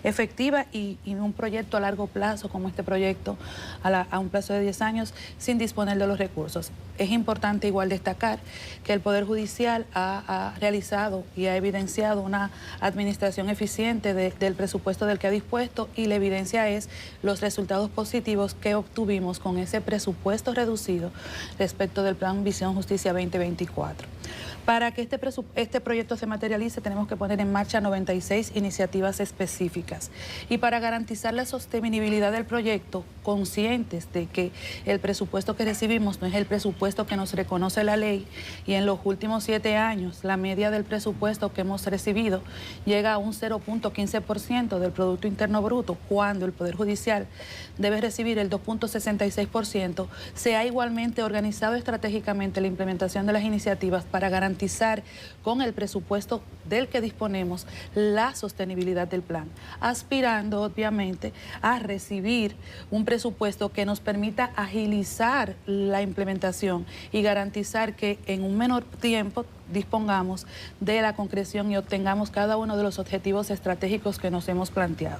efectiva y un proyecto a largo plazo como este proyecto a un plazo de 10 años sin disponer de los recursos. Es importante igual destacar que el Poder Judicial ha realizado y ha evidenciado una administración eficiente del presupuesto del que ha dispuesto, y la evidencia es los resultados positivos que obtuvimos con ese presupuesto reducido respecto del Plan Visión Justicia 2024. Para que este proyecto se materialice, tenemos que poner en marcha 96 iniciativas específicas. Y para garantizar la sostenibilidad del proyecto, conscientes de que el presupuesto que recibimos no es el presupuesto que nos reconoce la ley, y en los últimos 7 años la media del presupuesto que hemos recibido llega a un 0.15% del Producto Interno Bruto, cuando el Poder Judicial debe recibir el 2.60% 66%, se ha igualmente organizado estratégicamente la implementación de las iniciativas para garantizar con el presupuesto del que disponemos la sostenibilidad del plan, aspirando obviamente a recibir un presupuesto que nos permita agilizar la implementación y garantizar que en un menor tiempo dispongamos de la concreción y obtengamos cada uno de los objetivos estratégicos que nos hemos planteado.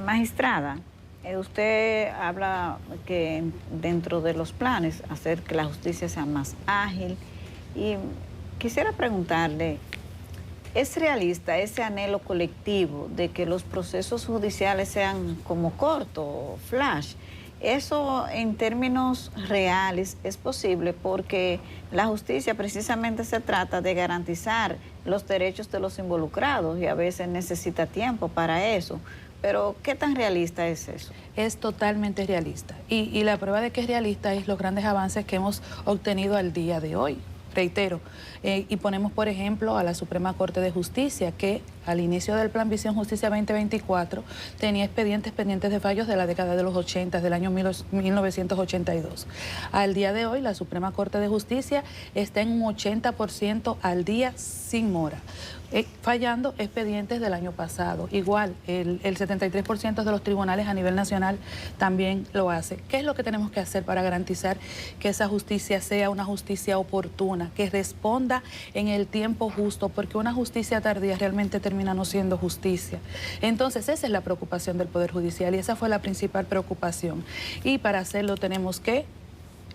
Magistrada, usted habla que dentro de los planes hacer que la justicia sea más ágil y quisiera preguntarle, ¿es realista ese anhelo colectivo de que los procesos judiciales sean como corto, flash? Eso en términos reales es posible porque la justicia precisamente se trata de garantizar los derechos de los involucrados y a veces necesita tiempo para eso. Pero, ¿qué tan realista es eso? Es totalmente realista. Y la prueba de que es realista es los grandes avances que hemos obtenido al día de hoy. Reitero, y ponemos por ejemplo a la Suprema Corte de Justicia, que al inicio del Plan Visión Justicia 2024 tenía expedientes pendientes de fallos de la década de los 80, del año 1982. Al día de hoy la Suprema Corte de Justicia está en un 80% al día sin mora. Fallando expedientes del año pasado. Igual, el 73% de los tribunales a nivel nacional también lo hace. ¿Qué es lo que tenemos que hacer para garantizar que esa justicia sea una justicia oportuna, que responda en el tiempo justo? Porque una justicia tardía realmente termina no siendo justicia. Entonces, esa es la preocupación del Poder Judicial y esa fue la principal preocupación. Y para hacerlo tenemos que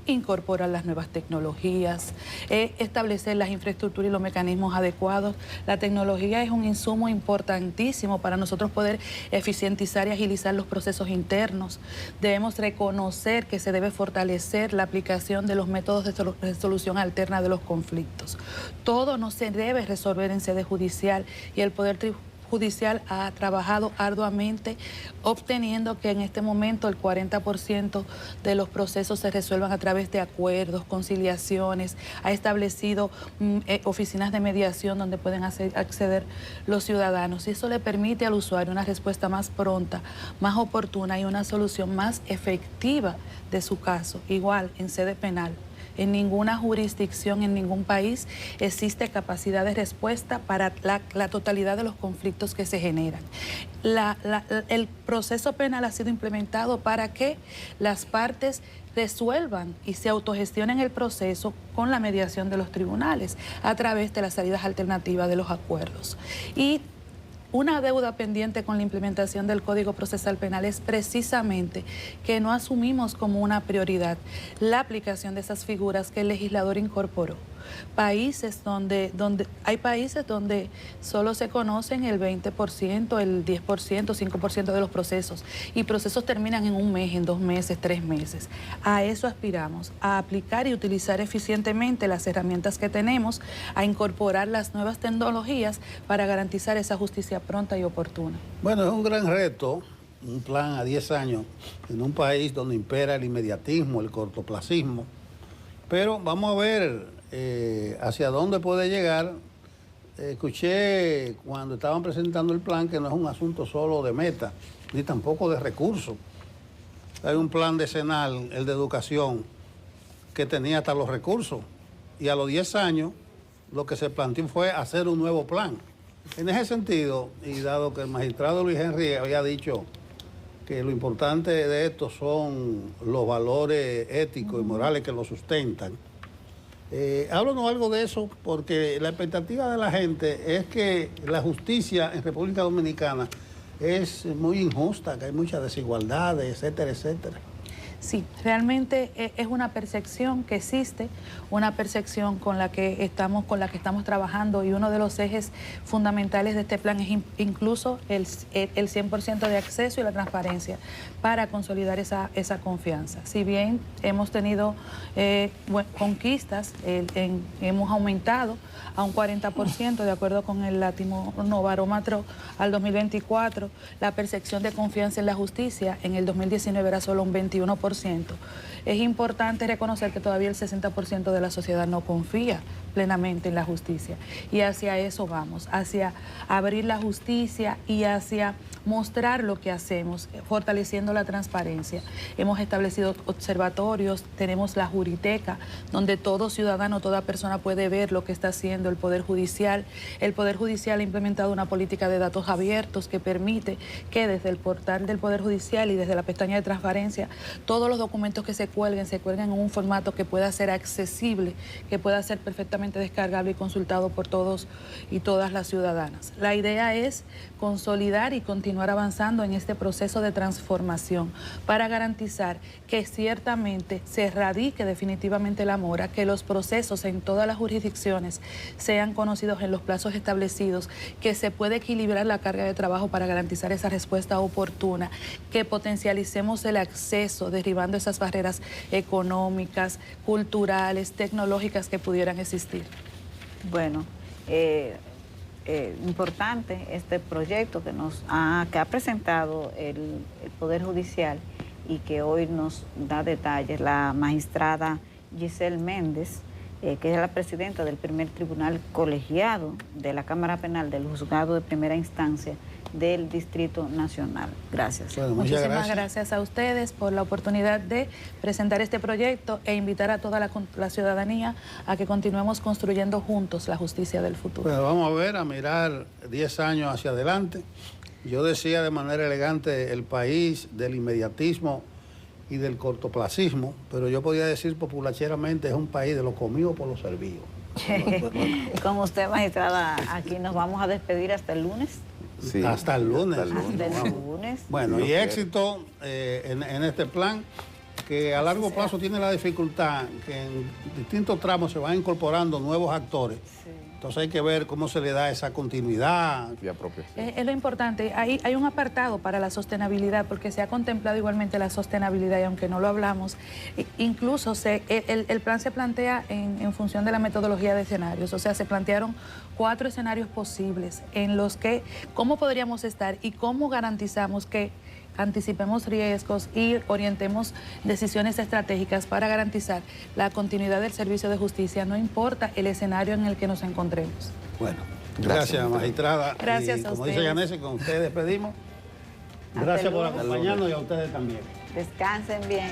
incorporar las nuevas tecnologías, establecer las infraestructuras y los mecanismos adecuados. La tecnología es un insumo importantísimo para nosotros poder eficientizar y agilizar los procesos internos. Debemos reconocer que se debe fortalecer la aplicación de los métodos de resolución alterna de los conflictos. Todo no se debe resolver en sede judicial y el Poder Judicial ha trabajado arduamente obteniendo que en este momento el 40% de los procesos se resuelvan a través de acuerdos, conciliaciones, ha establecido oficinas de mediación donde pueden acceder los ciudadanos y eso le permite al usuario una respuesta más pronta, más oportuna y una solución más efectiva de su caso, igual en sede penal. En ninguna jurisdicción, en ningún país, existe capacidad de respuesta para la totalidad de los conflictos que se generan. El proceso penal ha sido implementado para que las partes resuelvan y se autogestionen el proceso con la mediación de los tribunales a través de las salidas alternativas de los acuerdos. Y una deuda pendiente con la implementación del Código Procesal Penal es precisamente que no asumimos como una prioridad la aplicación de esas figuras que el legislador incorporó. Hay países donde solo se conocen el 20%, el 10%, 5% de los procesos y procesos terminan en un mes, en 2 meses, 3 meses. A eso aspiramos, a aplicar y utilizar eficientemente las herramientas que tenemos, a incorporar las nuevas tecnologías para garantizar esa justicia pronta y oportuna. Bueno, es un gran reto, un plan a 10 años en un país donde impera el inmediatismo, el cortoplacismo, pero vamos a ver hacia dónde puede llegar. Escuché cuando estaban presentando el plan que no es un asunto solo de meta, ni tampoco de recursos. Hay un plan decenal, el de educación, que tenía hasta los recursos. Y a los 10 años lo que se planteó fue hacer un nuevo plan. En ese sentido, y dado que el magistrado Luis Henry había dicho que lo importante de esto son los valores éticos y morales que lo sustentan, háblanos algo de eso, porque la expectativa de la gente es que la justicia en República Dominicana es muy injusta, que hay muchas desigualdades, etcétera, etcétera. Sí, realmente es una percepción que existe, una percepción con la que estamos trabajando y uno de los ejes fundamentales de este plan es incluso el 100% de acceso y la transparencia para consolidar esa confianza. Si bien hemos tenido conquistas, hemos aumentado a un 40% de acuerdo con el Latino Barómetro al 2024, la percepción de confianza en la justicia en el 2019 era solo un 21%. Es importante reconocer que todavía el 60% de la sociedad no confía plenamente en la justicia y hacia eso vamos, hacia abrir la justicia y hacia mostrar lo que hacemos, fortaleciendo la transparencia. Hemos establecido observatorios, tenemos la Juriteca, donde todo ciudadano, toda persona puede ver lo que está haciendo el Poder Judicial. El Poder Judicial ha implementado una política de datos abiertos que permite que desde el portal del Poder Judicial y desde la pestaña de transparencia, todos los documentos que se cuelguen en un formato que pueda ser accesible, que pueda ser perfectamente descargable y consultado por todos y todas las ciudadanas. La idea es consolidar y continuar avanzando en este proceso de transformación para garantizar que ciertamente se erradique definitivamente la mora, que los procesos en todas las jurisdicciones sean conocidos en los plazos establecidos, que se puede equilibrar la carga de trabajo para garantizar esa respuesta oportuna, que potencialicemos el acceso, derribando esas barreras económicas, culturales, tecnológicas que pudieran existir. Bueno, importante este proyecto que ha presentado el Poder Judicial y que hoy nos da detalles la magistrada Giselle Méndez, que es la presidenta del primer tribunal colegiado de la Cámara Penal del Juzgado de Primera Instancia del Distrito Nacional. Gracias. Bueno, muchísimas gracias a ustedes por la oportunidad de presentar este proyecto e invitar a toda la ciudadanía a que continuemos construyendo juntos la justicia del futuro. Bueno, vamos a ver, a mirar 10 años hacia adelante. Yo decía de manera elegante el país del inmediatismo y del cortoplacismo, pero yo podía decir populacheramente es un país de lo comido por lo servido. Como usted, magistrada, aquí nos vamos a despedir hasta el lunes. Sí, hasta el lunes. Hasta el lunes. Bueno, y éxito en este plan, que a largo plazo tiene la dificultad que en distintos tramos se van incorporando nuevos actores. Sí. Entonces hay que ver cómo se le da esa continuidad. Es lo importante. Hay un apartado para la sostenibilidad, porque se ha contemplado igualmente la sostenibilidad, y aunque no lo hablamos, incluso el plan se plantea en función de la metodología de escenarios. O sea, se plantearon 4 escenarios posibles en los que cómo podríamos estar y cómo garantizamos que anticipemos riesgos y orientemos decisiones estratégicas para garantizar la continuidad del servicio de justicia, no importa el escenario en el que nos encontremos. Bueno, gracias magistrada. Gracias y a como ustedes. dice Yanesi, con ustedes despedimos. Gracias por acompañarnos y a ustedes también. Descansen bien.